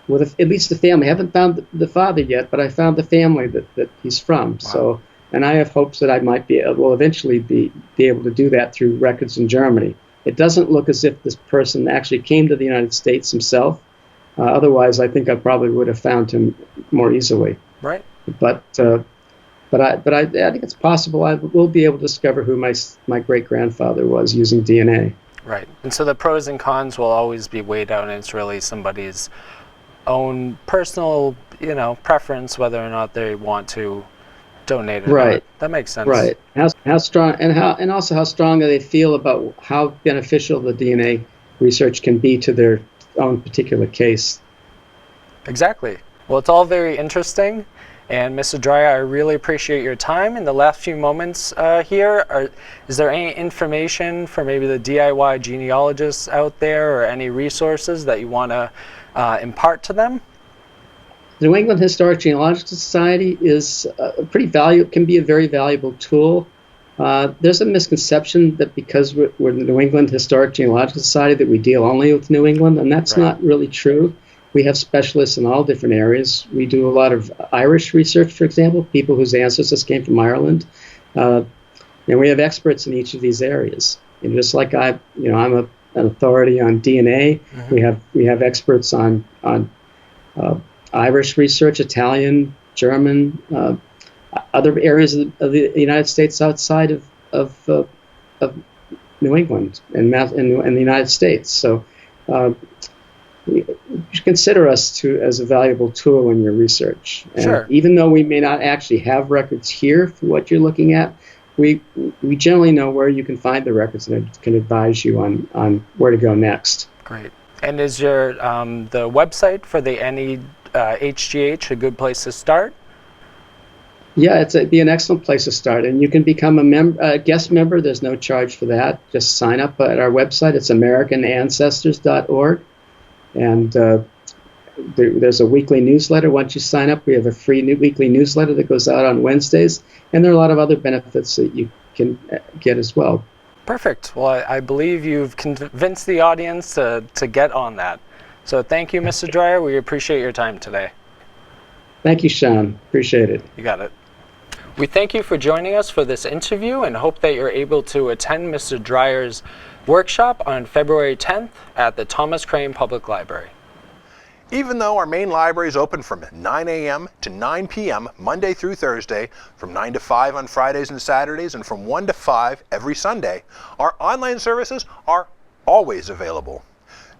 with at least the family. I haven't found the father yet, but I found the family that he's from. Wow. So, and I have hopes that I will eventually be able to do that through records in Germany. It doesn't look as if this person actually came to the United States himself. Otherwise, I think I probably would have found him more easily. Right. But I think it's possible I will be able to discover who my great-grandfather was using DNA. Right. And so the pros and cons will always be weighed out, and it's really somebody's own personal, preference whether or not they want to donate it. Right. That makes sense. Right. How strong and also how strongly they feel about how beneficial the DNA research can be to their own particular case. Exactly. Well, it's all very interesting. And Mr. Dreyer, I really appreciate your time. In the last few moments here, is there any information for maybe the DIY genealogists out there, or any resources that you want to impart to them? The New England Historic Genealogical Society is can be a very valuable tool. There's a misconception that because we're the New England Historic Genealogical Society that we deal only with New England, and that's not really true. We have specialists in all different areas. We do a lot of Irish research, for example, people whose ancestors came from Ireland. And we have experts in each of these areas. And just like I'm an authority on DNA, we have experts on Irish research, Italian, German, other areas of the United States outside of New England and the United States. So you should consider us as a valuable tool in your research. And sure. Even though we may not actually have records here for what you're looking at, we generally know where you can find the records and can advise you on where to go next. Great. And is your the website for the NEHGH a good place to start? Yeah, it'd be an excellent place to start. And you can become a guest member. There's no charge for that. Just sign up at our website. It's AmericanAncestors.org. And there's a weekly newsletter. Once you sign up, we have a free weekly newsletter that goes out on Wednesdays. And there are a lot of other benefits that you can get as well. Perfect. Well, I believe you've convinced the audience to get on that. So thank you, Mr. Dreyer. We appreciate your time today. Thank you, Sean. Appreciate it. You got it. We thank you for joining us for this interview and hope that you're able to attend Mr. Dreyer's workshop on February 10th at the Thomas Crane Public Library. Even though our main library is open from 9 a.m. to 9 p.m. Monday through Thursday, from 9 to 5 on Fridays and Saturdays, and from 1 to 5 every Sunday, our online services are always available.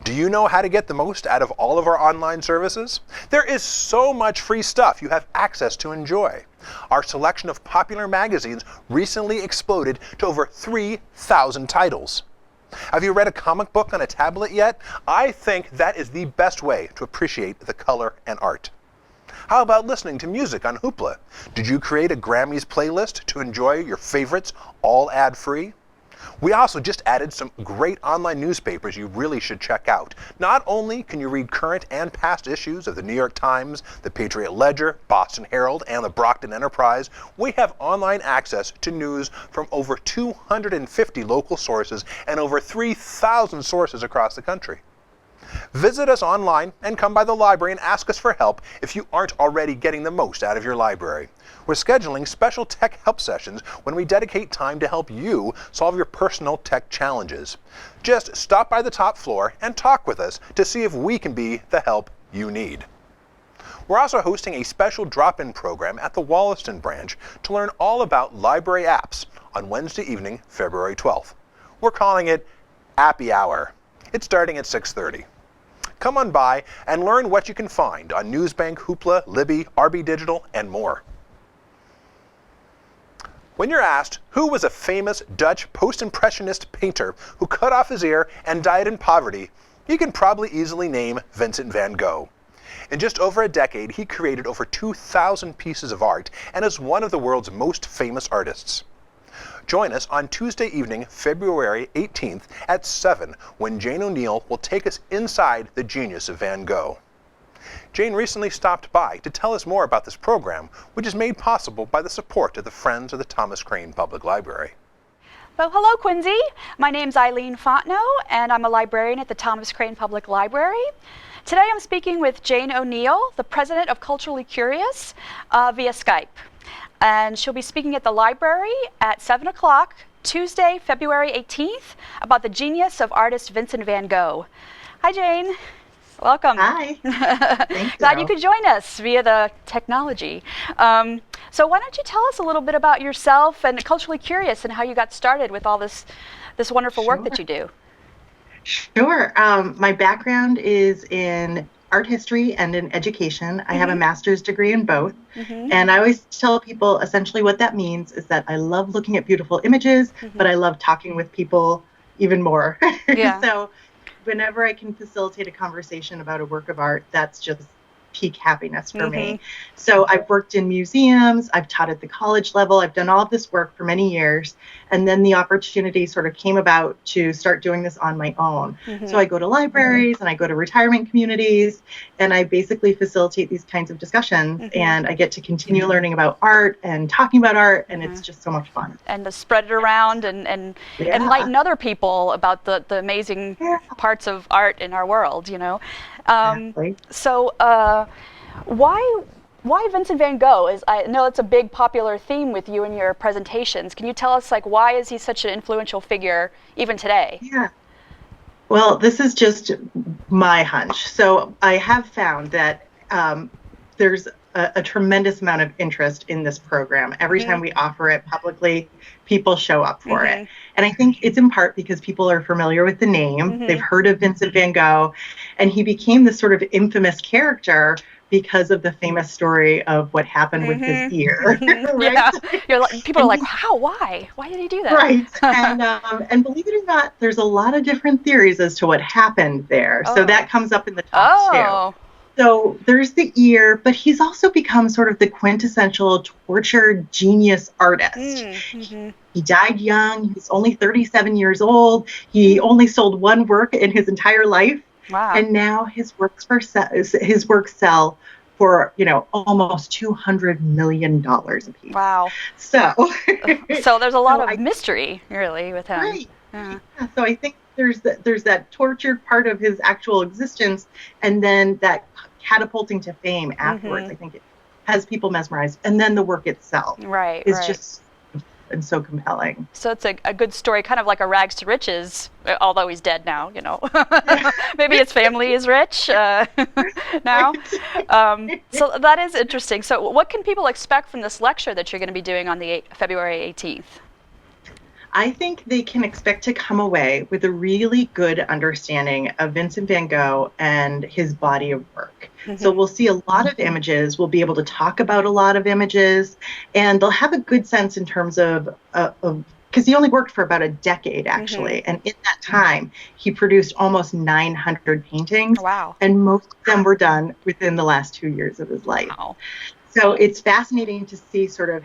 Do you know how to get the most out of all of our online services? There is so much free stuff you have access to enjoy. Our selection of popular magazines recently exploded to over 3,000 titles. Have you read a comic book on a tablet yet? I think that is the best way to appreciate the color and art. How about listening to music on Hoopla? Did you create a Grammys playlist to enjoy your favorites all ad-free? We also just added some great online newspapers you really should check out. Not only can you read current and past issues of the New York Times, the Patriot Ledger, Boston Herald, and the Brockton Enterprise, we have online access to news from over 250 local sources and over 3,000 sources across the country. Visit us online and come by the library and ask us for help if you aren't already getting the most out of your library. We're scheduling special tech help sessions when we dedicate time to help you solve your personal tech challenges. Just stop by the top floor and talk with us to see if we can be the help you need. We're also hosting a special drop-in program at the Wollaston branch to learn all about library apps on Wednesday evening, February 12th. We're calling it Appy Hour. It's starting at 6:30. Come on by and learn what you can find on Newsbank, Hoopla, Libby, RB Digital, and more. When you're asked who was a famous Dutch post-impressionist painter who cut off his ear and died in poverty, you can probably easily name Vincent van Gogh. In just over a decade, he created over 2,000 pieces of art and is one of the world's most famous artists. Join us on Tuesday evening, February 18th at 7, when Jane O'Neill will take us inside the genius of Van Gogh. Jane recently stopped by to tell us more about this program, which is made possible by the support of the Friends of the Thomas Crane Public Library. Well, hello, Quincy. My name's Eileen Fontenot, and I'm a librarian at the Thomas Crane Public Library. Today I'm speaking with Jane O'Neill, the president of Culturally Curious, via Skype. And she'll be speaking at the library at 7 o'clock, Tuesday, February 18th, about the genius of artist Vincent van Gogh. Hi, Jane. Welcome. Hi. Thank you. Glad you could join us via the technology. So why don't you tell us a little bit about yourself and Culturally Curious and how you got started with all this wonderful work that you do? Sure. My background is in art history and in education. I have a master's degree in both. And I always tell people essentially what that means is that I love looking at beautiful images, but I love talking with people even more. Yeah. So whenever I can facilitate a conversation about a work of art, that's just peak happiness for me. So I've worked in museums, I've taught at the college level, I've done all of this work for many years. And then the opportunity sort of came about to start doing this on my own. So I go to libraries and I go to retirement communities and I basically facilitate these kinds of discussions and I get to continue learning about art and talking about art and it's just so much fun. And to spread it around and enlighten other people about the amazing parts of art in our world, you know. Exactly. So why Vincent van Gogh? I know it's a big popular theme with you in your presentations. Can you tell us, like, why is he such an influential figure even today? Yeah. Well, this is just my hunch. So I have found that there's a tremendous amount of interest in this program. Every time we offer it publicly, people show up for it. And I think it's in part because people are familiar with the name. They've heard of Vincent van Gogh, and he became this sort of infamous character because of the famous story of what happened with his ear. Right? Yeah. People are like, how? Why? Why did he do that? Right. And believe it or not, there's a lot of different theories as to what happened there. So that comes up in the talk too. So there's the ear, but he's also become sort of the quintessential tortured genius artist. He died young. He was only 37 years old. He only sold one work in his entire life. Wow. And now his works sell for, almost $200 million a piece. Wow. So there's a lot of mystery, really, with him. Right. Yeah. So I think there's that tortured part of his actual existence, and then that catapulting to fame afterwards. I think it has people mesmerized, and then the work itself is just and so compelling. So it's a good story, kind of like a rags to riches, although he's dead now, Maybe his family is rich now. So that is interesting. So what can people expect from this lecture that you're going to be doing on the February 18th? I think they can expect to come away with a really good understanding of Vincent van Gogh and his body of work. So we'll see a lot of images. We'll be able to talk about a lot of images, and they'll have a good sense in terms of because he only worked for about a decade, actually. And in that time, he produced almost 900 paintings. Wow. And most of them were done within the last 2 years of his life. Wow. So it's fascinating to see sort of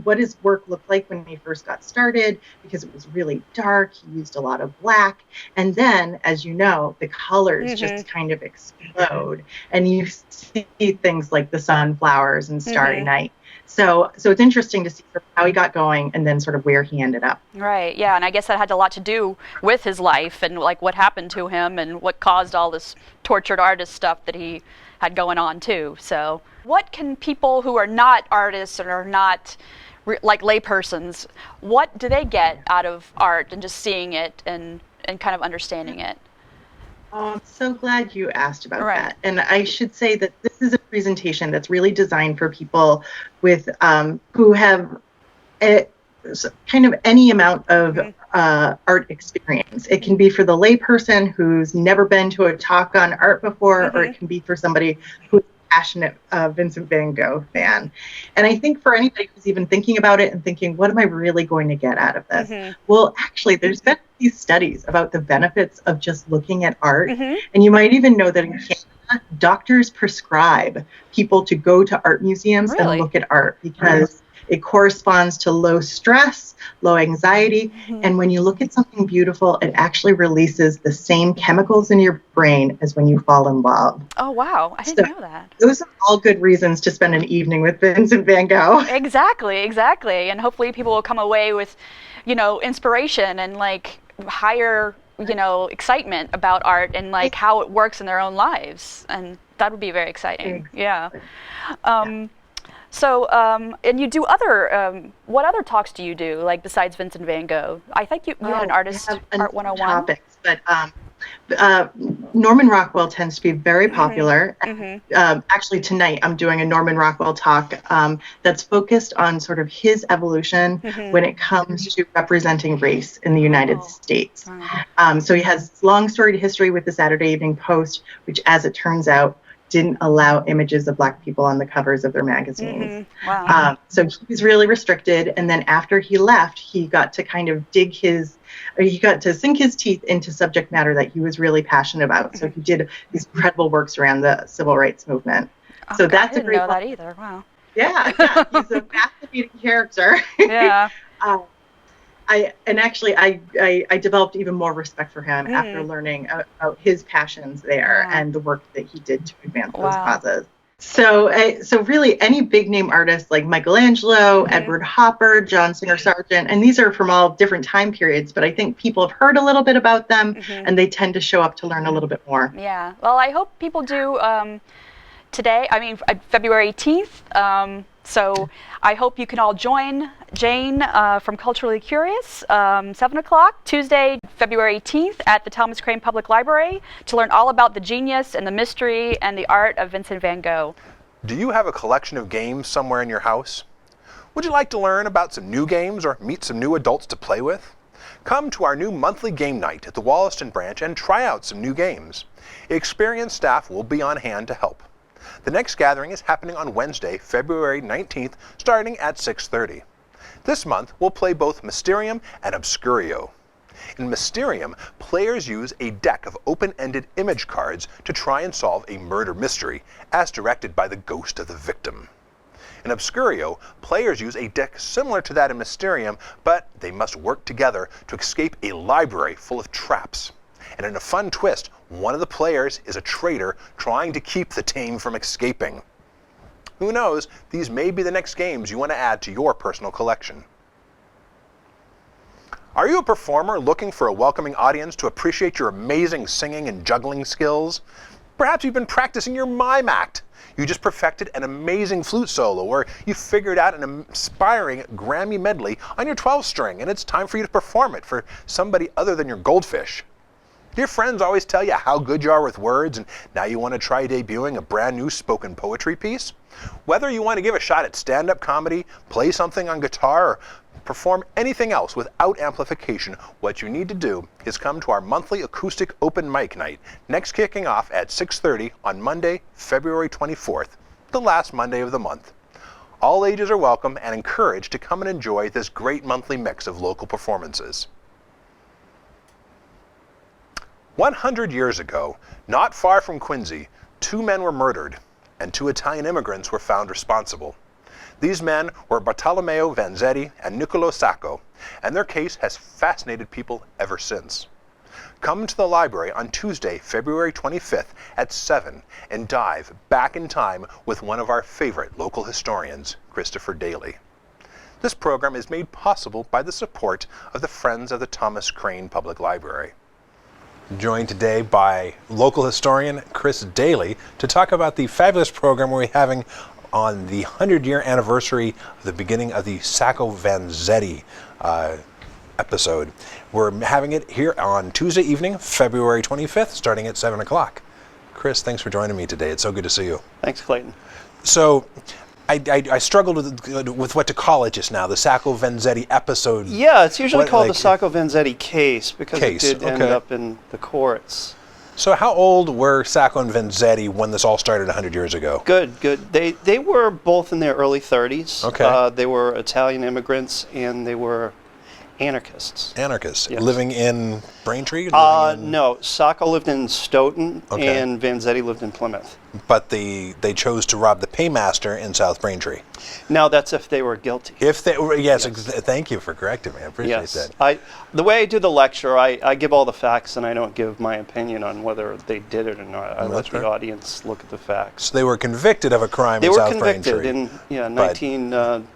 what his work looked like when he first got started, because it was really dark. He used a lot of black. And then, as you know, the colors just kind of explode. And you see things like the sunflowers and Starry Night. So it's interesting to see how he got going and then sort of where he ended up. Right, yeah, and I guess that had a lot to do with his life and like what happened to him and what caused all this tortured artist stuff that he had going on too. So what can people who are not artists and are not like laypersons, what do they get out of art and just seeing it and kind of understanding it? Oh, I'm so glad you asked about that. And I should say that this is a presentation that's really designed for people with who have kind of any amount of art experience. It can be for the layperson who's never been to a talk on art before, or it can be for somebody who's a passionate Vincent van Gogh fan. And I think for anybody who's even thinking about it and thinking, what am I really going to get out of this? Well, actually, there's been these studies about the benefits of just looking at art. And you might even know that in Canada, doctors prescribe people to go to art museums and look at art because it corresponds to low stress, low anxiety. And when you look at something beautiful, it actually releases the same chemicals in your brain as when you fall in love. Oh, wow. I didn't know that. Those are all good reasons to spend an evening with Vincent van Gogh. Exactly. And hopefully people will come away with, inspiration and like higher, excitement about art and like how it works in their own lives. And that would be very exciting. Yeah. So, and you do other, what other talks do you do, like besides Vincent van Gogh? I think you had an artist, Art 101. Topics, but Norman Rockwell tends to be very popular. Actually, tonight I'm doing a Norman Rockwell talk that's focused on sort of his evolution when it comes to representing race in the United States. So he has long storied history with the Saturday Evening Post, which, as it turns out, didn't allow images of Black people on the covers of their magazines. So he was really restricted. And then after he left, he got to kind of he got to sink his teeth into subject matter that he was really passionate about. So he did these incredible works around the civil rights movement. So that's I didn't know that either. Wow. Yeah, he's a fascinating character. Yeah. I developed even more respect for him after learning about his passions there and the work that he did to advance those causes. So really any big name artists like Michelangelo, Edward Hopper, John Singer Sargent, and these are from all different time periods, but I think people have heard a little bit about them and they tend to show up to learn a little bit more. Yeah, well, I hope people do today, February 18th. So I hope you can all join Jane from Culturally Curious, 7 o'clock, Tuesday, February 18th at the Thomas Crane Public Library to learn all about the genius and the mystery and the art of Vincent van Gogh. Do you have a collection of games somewhere in your house? Would you like to learn about some new games or meet some new adults to play with? Come to our new monthly game night at the Wollaston branch and try out some new games. Experienced staff will be on hand to help. The next gathering is happening on Wednesday, February 19th, starting at 6:30. This month, we'll play both Mysterium and Obscurio. In Mysterium, players use a deck of open-ended image cards to try and solve a murder mystery, as directed by the ghost of the victim. In Obscurio, players use a deck similar to that in Mysterium, but they must work together to escape a library full of traps. And in a fun twist, one of the players is a traitor trying to keep the team from escaping. Who knows, these may be the next games you want to add to your personal collection. Are you a performer looking for a welcoming audience to appreciate your amazing singing and juggling skills? Perhaps you've been practicing your mime act. You just perfected an amazing flute solo, or you figured out an inspiring Grammy medley on your 12-string, and it's time for you to perform it for somebody other than your goldfish. Your friends always tell you how good you are with words, and now you want to try debuting a brand new spoken poetry piece? Whether you want to give a shot at stand-up comedy, play something on guitar, or perform anything else without amplification, what you need to do is come to our monthly acoustic open mic night, next kicking off at 6:30 on Monday, February 24th, the last Monday of the month. All ages are welcome and encouraged to come and enjoy this great monthly mix of local performances. 100 years ago, not far from Quincy, 2 men were murdered and 2 Italian immigrants were found responsible. These men were Bartolomeo Vanzetti and Niccolo Sacco, and their case has fascinated people ever since. Come to the library on Tuesday, February 25th at 7 and dive back in time with one of our favorite local historians, Christopher Daly. This program is made possible by the support of the Friends of the Thomas Crane Public Library. Joined today by local historian Chris Daly to talk about the fabulous program we're having on the 100-year anniversary of the beginning of the Sacco Vanzetti episode. We're having it here on Tuesday evening, February 25th, starting at 7 o'clock. Chris, thanks for joining me today. It's so good to see you. Thanks, Clayton. So, I struggled with what to call it just now, the Sacco Vanzetti episode. Yeah, it's usually called the Sacco Vanzetti case because it did end up in the courts. So how old were Sacco and Vanzetti when this all started 100 years ago? Good. They were both in their early 30s. Okay. They were Italian immigrants and they were anarchists. Anarchists, yes. Living in Braintree? No, Sacco lived in Stoughton and Vanzetti lived in Plymouth. But they chose to rob the paymaster in South Braintree. Now that's if they were guilty. If they were, yes. Thank you for correcting me. I appreciate that. The way I do the lecture, I give all the facts and I don't give my opinion on whether they did it or not. I let the audience look at the facts. So they were convicted of a crime in South Braintree. They were convicted in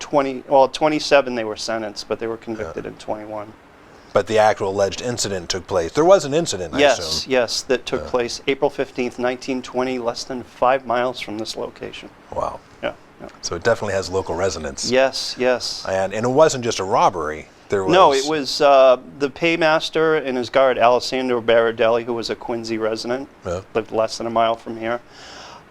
27 they were sentenced, but they were convicted in 21. But the actual alleged incident took place. There was an incident, I assume. Yes, that took place April 15th, 1920, less than 5 miles from this location. Wow. Yeah. So it definitely has local resonance. Yes. And it wasn't just a robbery. There was No, it was the paymaster and his guard, Alessandro Baradelli, who was a Quincy resident, lived less than a mile from here.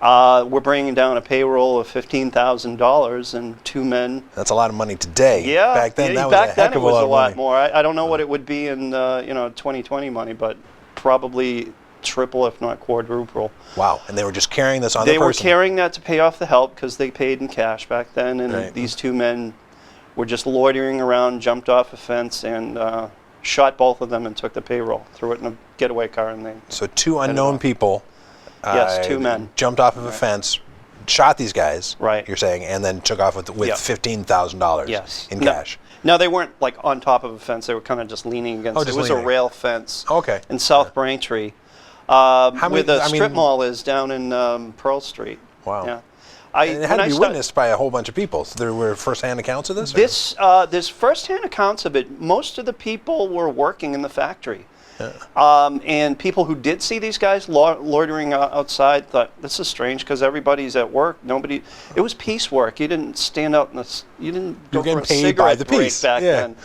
We're bringing down a payroll of $15,000 and 2 men. That's a lot of money today. Yeah, back then that was back a then heck it of a was lot a of lot money. more. I don't know what it would be in 2020 money, but probably triple, if not quadruple. Wow, and they were just carrying this on the They were person. carrying that to pay off the help because they paid in cash back then, and Right. these 2 men were just loitering around, jumped off a fence, and shot both of them and took the payroll, threw it in a getaway car, and they. So 2 unknown people. Yes, 2 men jumped off of a fence, shot these guys. Right. You're saying, and then took off with Yep. $15,000. Yes. In No. cash. No, they weren't like on top of a fence. They were kind of just leaning against. Oh, It just was leaning. a rail fence. Okay. In South Braintree, How where many- the I strip mean- mall is down in Pearl Street. Wow. Yeah. And it had when to be I witnessed by a whole bunch of people. So there were first-hand accounts of this? or- There's first-hand accounts of it. Most of the people were working in the factory. And people who did see these guys loitering outside thought, this is strange because everybody's at work. It was piecework. You didn't stand out you didn't You go were getting for a paid by cigarette the break piece. back Yeah. then.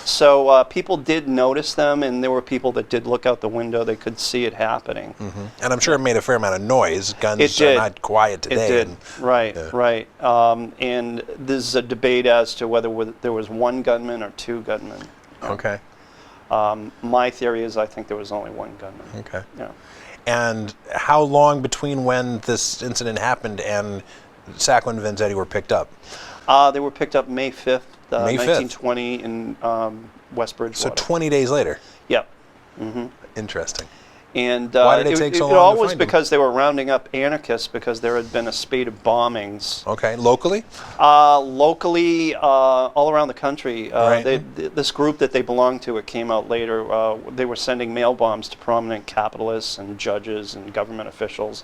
So people did notice them, and there were people that did look out the window. They could see it happening. And I'm sure it made a fair amount of noise. Guns It are did. not quiet today. It did. and- Right, Yeah. right. And there's a debate as to whether there was 1 gunman or 2 gunmen. Okay. My theory is I think there was only 1 gunman. Okay. Yeah. And how long between when this incident happened and Sacco and Vanzetti were picked up? They were picked up May 5th, May 5th. 1920 in West Bridgewater. So 20 days later. Yep. Mm-hmm. Interesting. And Why did it take so long It to all was find them? because they were rounding up anarchists because there had been a spate of bombings. Okay. Locally? Locally, all around the country. Right. This group that they belonged to, it came out later, they were sending mail bombs to prominent capitalists and judges and government officials.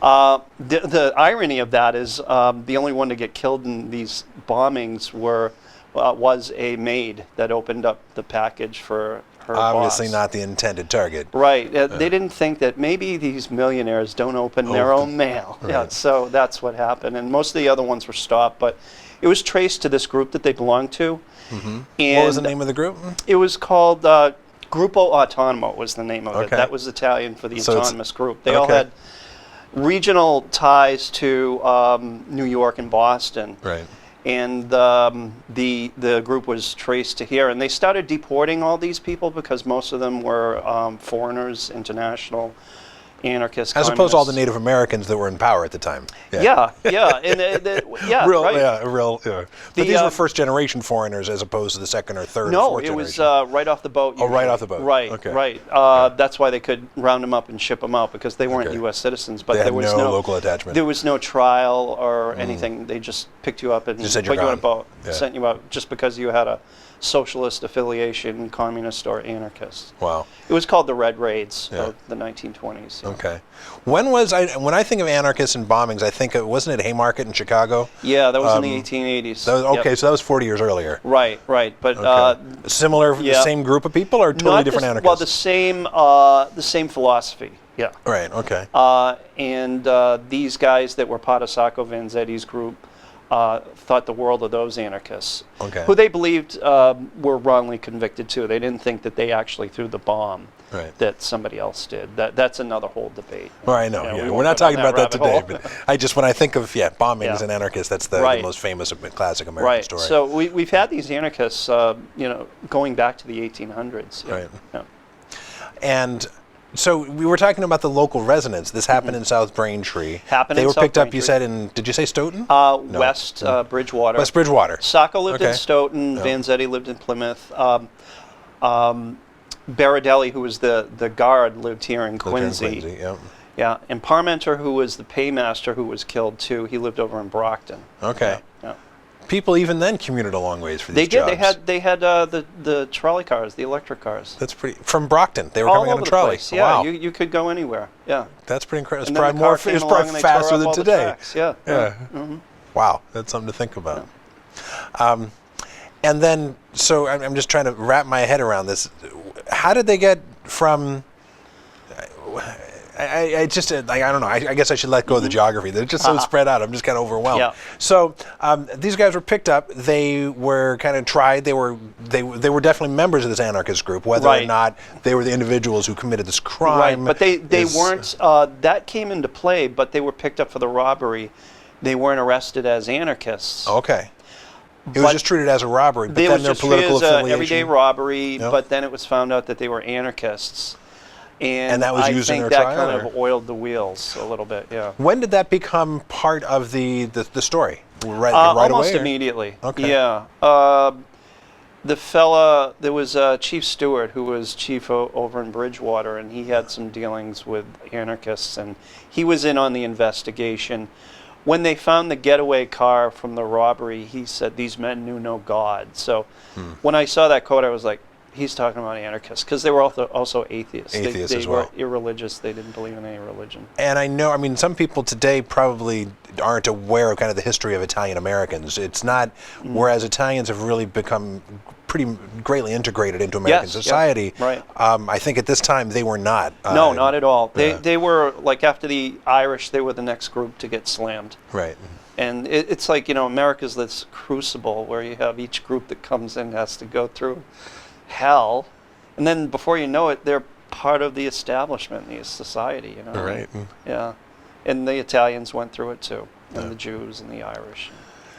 The irony of that is the only one to get killed in these bombings was a maid that opened up the package for her Obviously boss. not the intended target. Right. They didn't think that maybe these millionaires don't open their own mail. Right. Yeah, so that's what happened. And most of the other ones were stopped, but it was traced to this group that they belonged to. Mm-hmm. And What was the name of the group? it was called Gruppo Autonomo was the name of it. Okay. That was Italian for the So it's- autonomous group. They all okay. had regional ties to New York and Boston. Right. And the group was traced to here. And they started deporting all these people because most of them were foreigners, international, anarchists, As opposed to all the communists. Native Americans that were in power at the time. Yeah, yeah. And yeah, real, right. yeah, real. Yeah. But The, these were first-generation foreigners as opposed to the second or third or No, fourth it was generation. right off the boat. Oh, right usually. off the boat. Right, Okay. right. That's why they could round them up and ship them out because they weren't Okay. U.S. citizens. But They had there was no local attachment. There was no trial or anything. They just picked you up and Just said put you're you on a gone. boat, Yeah. sent you out just because you had a socialist affiliation, communist or anarchist. Wow. It was called the Red Raids Yeah. of the 1920s. Okay. When I think of anarchists and bombings, I think wasn't it Haymarket in Chicago? Yeah, that was in the 1880s. That was, okay, Yep. so that was 40 years earlier. Right, right. But Okay. Similar, the yeah. same group of people, or totally not different the, anarchists? well, the same philosophy. Yeah. Right. Okay. And these guys that were part of Sacco Vanzetti's group thought the world of those anarchists, Okay. who they believed were wrongly convicted too. They didn't think that they actually threw the bomb, Right. that somebody else did. That's another whole debate. Well, I know. You Yeah. we We're won't not go down talking about that today, rabbit hole. but when I think of bombings Yeah. and anarchists, that's the Right. most famous classic American Right. story. So we've had these anarchists, going back to the 1800s. Yeah. Right. Yeah. And so we were talking about the local residents. This happened in South Braintree. Happened They in were South picked up. You Braintree. said in? Did you say Stoughton? West Bridgewater. West Bridgewater. Sacco lived Okay. in Stoughton. Yeah. Vanzetti lived in Plymouth. Baradelli, who was the guard, lived here in Lived here in Quincy. Quincy, yeah. Yeah, and Parmenter, who was the paymaster, who was killed too, he lived over in Brockton. Okay. Yeah. People even then commuted a long ways for They these did. jobs. They had the trolley cars, the electric cars. That's pretty. From Brockton, they were all coming on over a the trolley. place. Yeah, Wow. you could go anywhere. Yeah. That's pretty incredible. It's And then probably the car more. came It's along probably and they tore faster up than all the today. tracks. Yeah. Yeah. Mhm. Wow, that's something to think about. And then, so I'm just trying to wrap my head around this. How did they get from? I just, I don't know. I guess I should let go of the geography. They're just so spread out. I'm just kind of overwhelmed. Yeah. So these guys were picked up. They were kind of tried. They were definitely members of this anarchist group, whether or not they were the individuals who committed this crime. Right, but they weren't. That came into play, but they were picked up for the robbery. They weren't arrested as anarchists. Okay. It was just treated as a robbery, but then their political affiliation. It was just treated as an everyday robbery, but then it was found out that they were anarchists. And that was used in their trial? trial? I think that kind of oiled the wheels a little bit, yeah. When did that become part of the story? Right almost away? Immediately. Okay. Yeah. The fella, there was Chief Stewart, who was chief over in Bridgewater, and he had some dealings with anarchists, and he was in on the investigation. When they found the getaway car from the robbery, he said these men knew no God. So when I saw that quote, I was like, he's talking about anarchists, because they were also atheists. Atheists they as well. were irreligious. They didn't believe in any religion. And I know, I mean, some people today probably aren't aware of kind of the history of Italian Americans. It's not, whereas Italians have really become pretty greatly integrated into American society. Right. I think at this time they were not. No, not at all. They were, like, after the Irish, they were the next group to get slammed. Right. And it's like, America's this crucible where you have each group that comes in has to go through hell, and then before you know it, they're part of the establishment in the society. Right. Yeah. And the Italians went through it too, and the Jews and the Irish.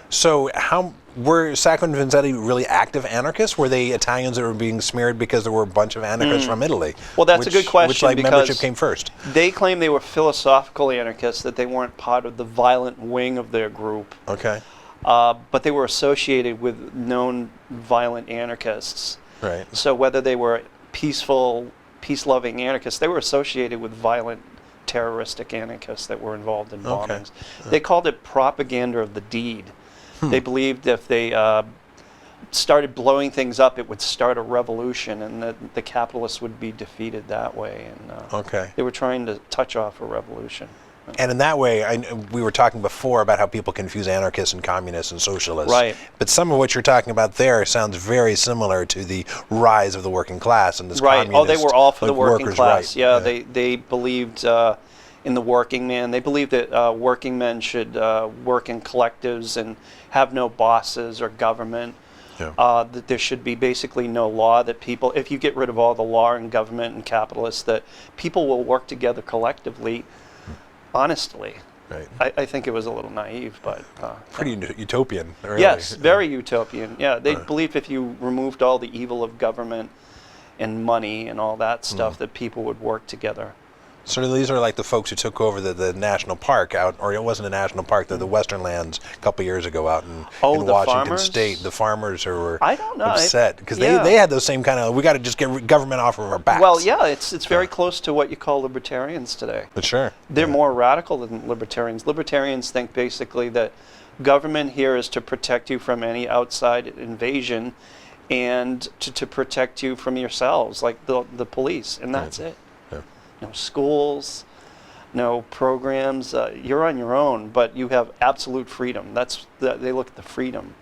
So how were Sacco and Vanzetti really active anarchists? Were they Italians that were being smeared because there were a bunch of anarchists from Italy? Well, that's a good question. Which membership came first? They claim they were philosophical anarchists, that they weren't part of the violent wing of their group. Okay. But they were associated with known violent anarchists. Right. So whether they were peaceful, peace-loving anarchists, they were associated with violent, terroristic anarchists that were involved in bombings. They called it propaganda of the deed. They believed if they started blowing things up, it would start a revolution, and that the capitalists would be defeated that way. And they were trying to touch off a revolution. And in that way, we were talking before about how people confuse anarchists and communists and socialists. Right. But some of what you're talking about there sounds very similar to the rise of the working class and this communist. Oh, they were all for the working class. Right. Yeah, they believed in the working man. They believed that working men should work in collectives and have no bosses or government. Yeah. That there should be basically no law, that people, if you get rid of all the law and government and capitalists, that people will work together collectively. Honestly, right. I think it was a little naive, but pretty utopian. Really. Yes, very utopian. Yeah, they believed if you removed all the evil of government and money and all that stuff, that people would work together. So these are like the folks who took over the national park out, or it wasn't a national park, the Western Lands a couple years ago out in Washington farmers? State. The farmers who were upset because they had those same kind of, we got to just get government off of our backs. Well, yeah, it's very close to what you call libertarians today. But sure. They're more radical than libertarians. Libertarians think basically that government here is to protect you from any outside invasion and to protect you from yourselves, like the police, and that's it. No schools, no programs. You're on your own, but you have absolute freedom. They look at the freedom.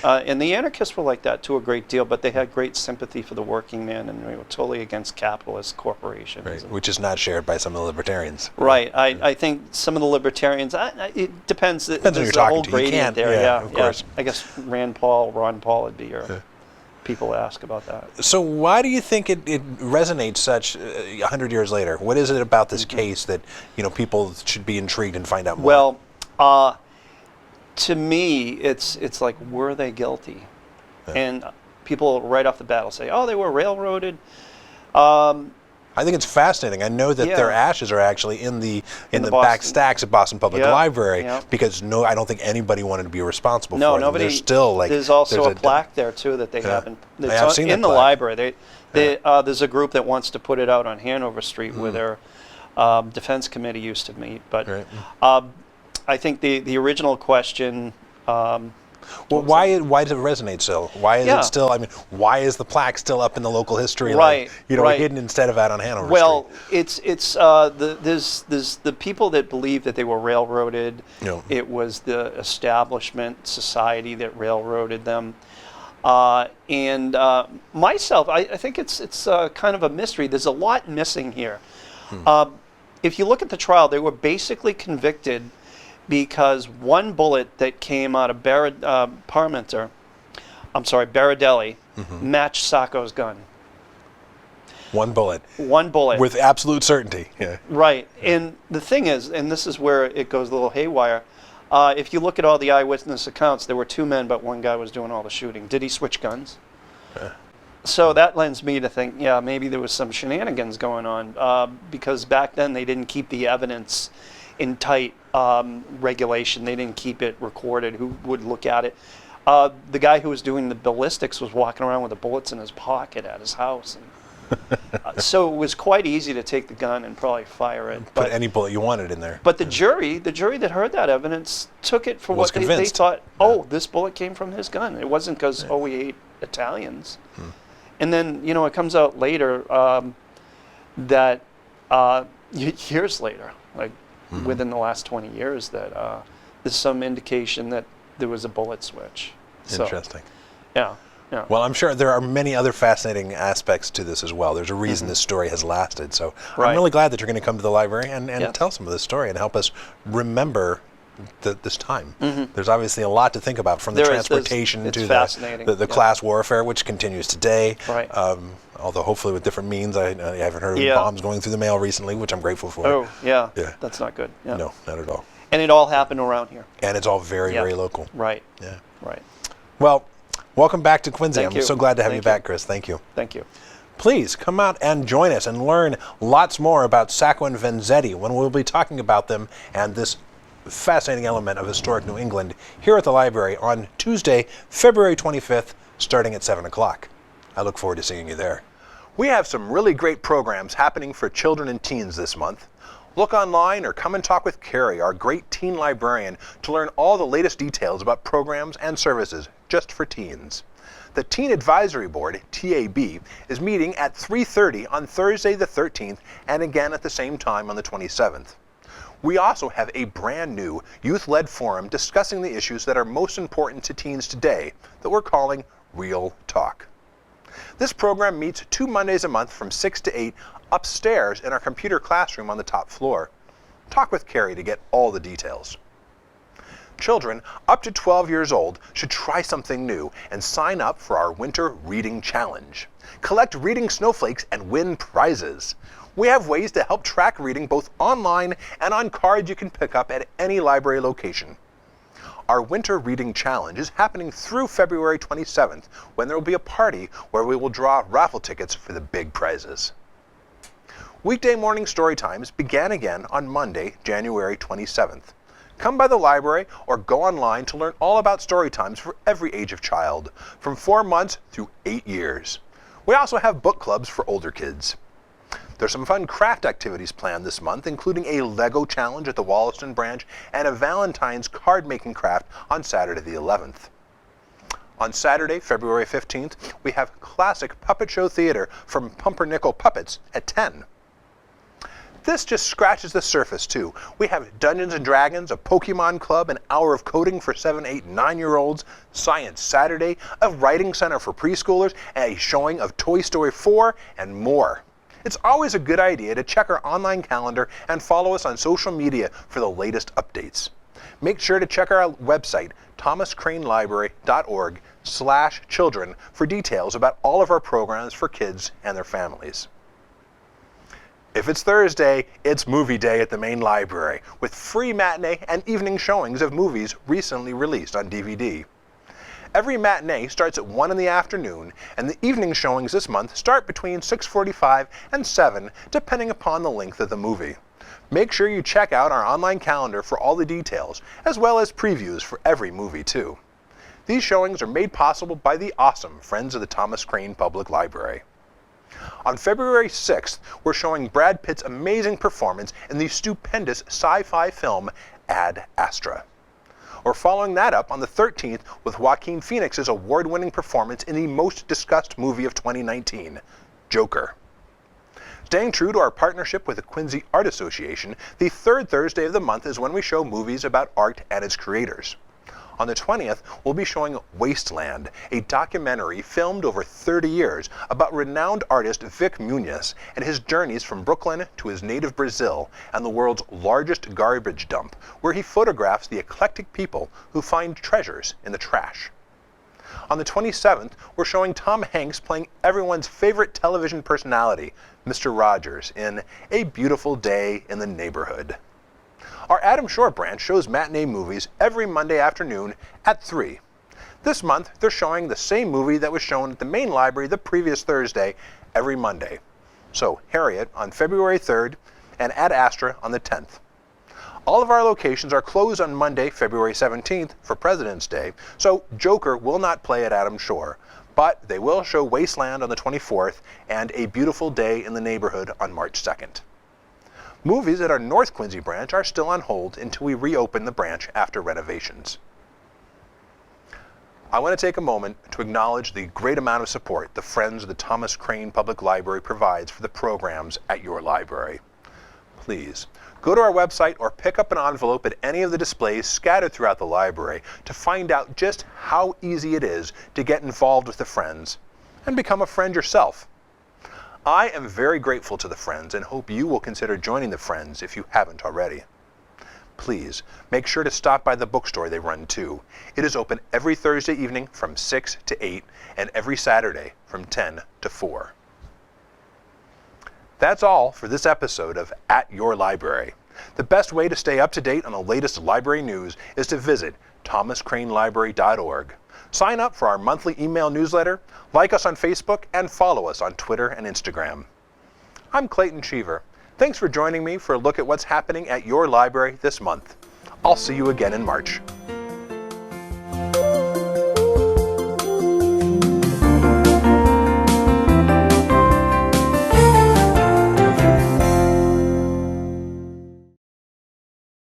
And the anarchists were like that to a great deal, but they had great sympathy for the working man, and they were totally against capitalist corporations. Right, which is not shared by some of the libertarians. Right. I think some of the libertarians, it depends. Depends who you're talking to. You can't, there. Yeah, of course. I guess Ron Paul would be your... People ask about that. So why do you think it resonates such 100 years later? What is it about this case that people should be intrigued and find out more? Well, to me, it's like, were they guilty? Yeah. And people right off the bat will say, oh, they were railroaded. I think it's fascinating. I know that their ashes are actually in the back stacks at Boston Public Library because I don't think anybody wanted to be responsible for them. Nobody. There's still there's also a plaque there too that they haven't. It's in the library. There's a group that wants to put it out on Hanover Street where their defense committee used to meet. But I think the original question. Well, why does it resonate so? Why is it still? I mean, why is the plaque still up in the local history? Hidden instead of out on Hanover Street? Well, there's the people that believe that they were railroaded. It was the establishment society that railroaded them. And myself, I think it's kind of a mystery. There's a lot missing here. if you look at the trial, they were basically convicted because one bullet that came out of Baradelli matched Sacco's gun. One bullet. One bullet. With absolute certainty. Yeah. Right. And the thing is, and this is where it goes a little haywire, if you look at all the eyewitness accounts, there were two men, but one guy was doing all the shooting. Did he switch guns? So that lends me to think, yeah, maybe there was some shenanigans going on, because back then they didn't keep the evidence in tight regulation. They didn't keep it recorded. Who would look at it? The guy who was doing the ballistics was walking around with the bullets in his pocket at his house. And, so it was quite easy to take the gun and probably fire it. Put any bullet you wanted in there. But the jury that heard that evidence took it for what they thought, oh, this bullet came from his gun. It wasn't because, oh, we ate Italians. And then, you know, it comes out later that years later, like within the last 20 years, that there's some indication that there was a bullet switch. Interesting. Yeah. Yeah. Well, I'm sure there are many other fascinating aspects to this as well. There's a reason this story has lasted. So I'm really glad that you're going to come to the library and tell some of this story and help us remember this time. There's obviously a lot to think about, from the transportation to the class warfare, which continues today. Right. Although hopefully with different means. I haven't heard of bombs going through the mail recently, which I'm grateful for. Oh, yeah. That's not good. Yeah. No, not at all. And it all happened around here. And it's all very, very local. Right. Yeah. Right. Well, welcome back to Quincy. Thank I'm you. so glad to have you back, Chris. Thank you. Thank you. Please come out and join us and learn lots more about Sacco and Vanzetti when we'll be talking about them and this fascinating element of historic New England here at the library on Tuesday, February 25th, starting at 7 o'clock. I look forward to seeing you there. We have some really great programs happening for children and teens this month. Look online or come and talk with Carrie, our great teen librarian, to learn all the latest details about programs and services just for teens. The Teen Advisory Board, TAB, is meeting at 3:30 on Thursday the 13th and again at the same time on the 27th. We also have a brand new youth-led forum discussing the issues that are most important to teens today that we're calling Real Talk. This program meets 2 Mondays a month from 6 to 8 upstairs in our computer classroom on the top floor. Talk with Carrie to get all the details. Children up to 12 years old should try something new and sign up for our Winter Reading Challenge. Collect reading snowflakes and win prizes. We have ways to help track reading both online and on cards you can pick up at any library location. Our Winter Reading Challenge is happening through February 27th, when there will be a party where we will draw raffle tickets for the big prizes. Weekday morning story times began again on Monday, January 27th. Come by the library or go online to learn all about story times for every age of child, from 4 months through 8 years. We also have book clubs for older kids. There's some fun craft activities planned this month, including a Lego challenge at the Wollaston branch and a Valentine's card making craft on Saturday the 11th. On Saturday, February 15th, we have classic puppet show theater from Pumpernickel Puppets at 10. This just scratches the surface too. We have Dungeons & Dragons, a Pokemon Club, an hour of coding for 7, 8, 9-year-olds, Science Saturday, a writing center for preschoolers, and a showing of Toy Story 4, and more. It's always a good idea to check our online calendar and follow us on social media for the latest updates. Make sure to check our website, thomascranelibrary.org/children, for details about all of our programs for kids and their families. If it's Thursday, it's movie day at the main library, with free matinee and evening showings of movies recently released on DVD. Every matinee starts at 1 in the afternoon, and the evening showings this month start between 6:45 and 7, depending upon the length of the movie. Make sure you check out our online calendar for all the details, as well as previews for every movie too. These showings are made possible by the awesome Friends of the Thomas Crane Public Library. On February 6th, we're showing Brad Pitt's amazing performance in the stupendous sci-fi film Ad Astra. We're following that up on the 13th with Joaquin Phoenix's award-winning performance in the most discussed movie of 2019, Joker. Staying true to our partnership with the Quincy Art Association, the third Thursday of the month is when we show movies about art and its creators. On the 20th, we'll be showing Wasteland, a documentary filmed over 30 years about renowned artist Vic Muniz and his journeys from Brooklyn to his native Brazil and the world's largest garbage dump, where he photographs the eclectic people who find treasures in the trash. On the 27th, we're showing Tom Hanks playing everyone's favorite television personality, Mr. Rogers, in A Beautiful Day in the Neighborhood. Our Adam Shore branch shows matinee movies every Monday afternoon at 3. This month, they're showing the same movie that was shown at the main library the previous Thursday every Monday. So, Harriet on February 3rd and Ad Astra on the 10th. All of our locations are closed on Monday, February 17th for President's Day, so Joker will not play at Adam Shore, but they will show Wasteland on the 24th and A Beautiful Day in the Neighborhood on March 2nd. Movies at our North Quincy branch are still on hold until we reopen the branch after renovations. I want to take a moment to acknowledge the great amount of support the Friends of the Thomas Crane Public Library provides for the programs at your library. Please, go to our website or pick up an envelope at any of the displays scattered throughout the library to find out just how easy it is to get involved with the Friends and become a friend yourself. I am very grateful to the Friends and hope you will consider joining the Friends if you haven't already. Please, make sure to stop by the bookstore they run too. It is open every Thursday evening from 6 to 8 and every Saturday from 10 to 4. That's all for this episode of At Your Library. The best way to stay up to date on the latest library news is to visit thomascranelibrary.org. Sign up for our monthly email newsletter, like us on Facebook, and follow us on Twitter and Instagram. I'm Clayton Cheever. Thanks for joining me for a look at what's happening at your library this month. I'll see you again in March.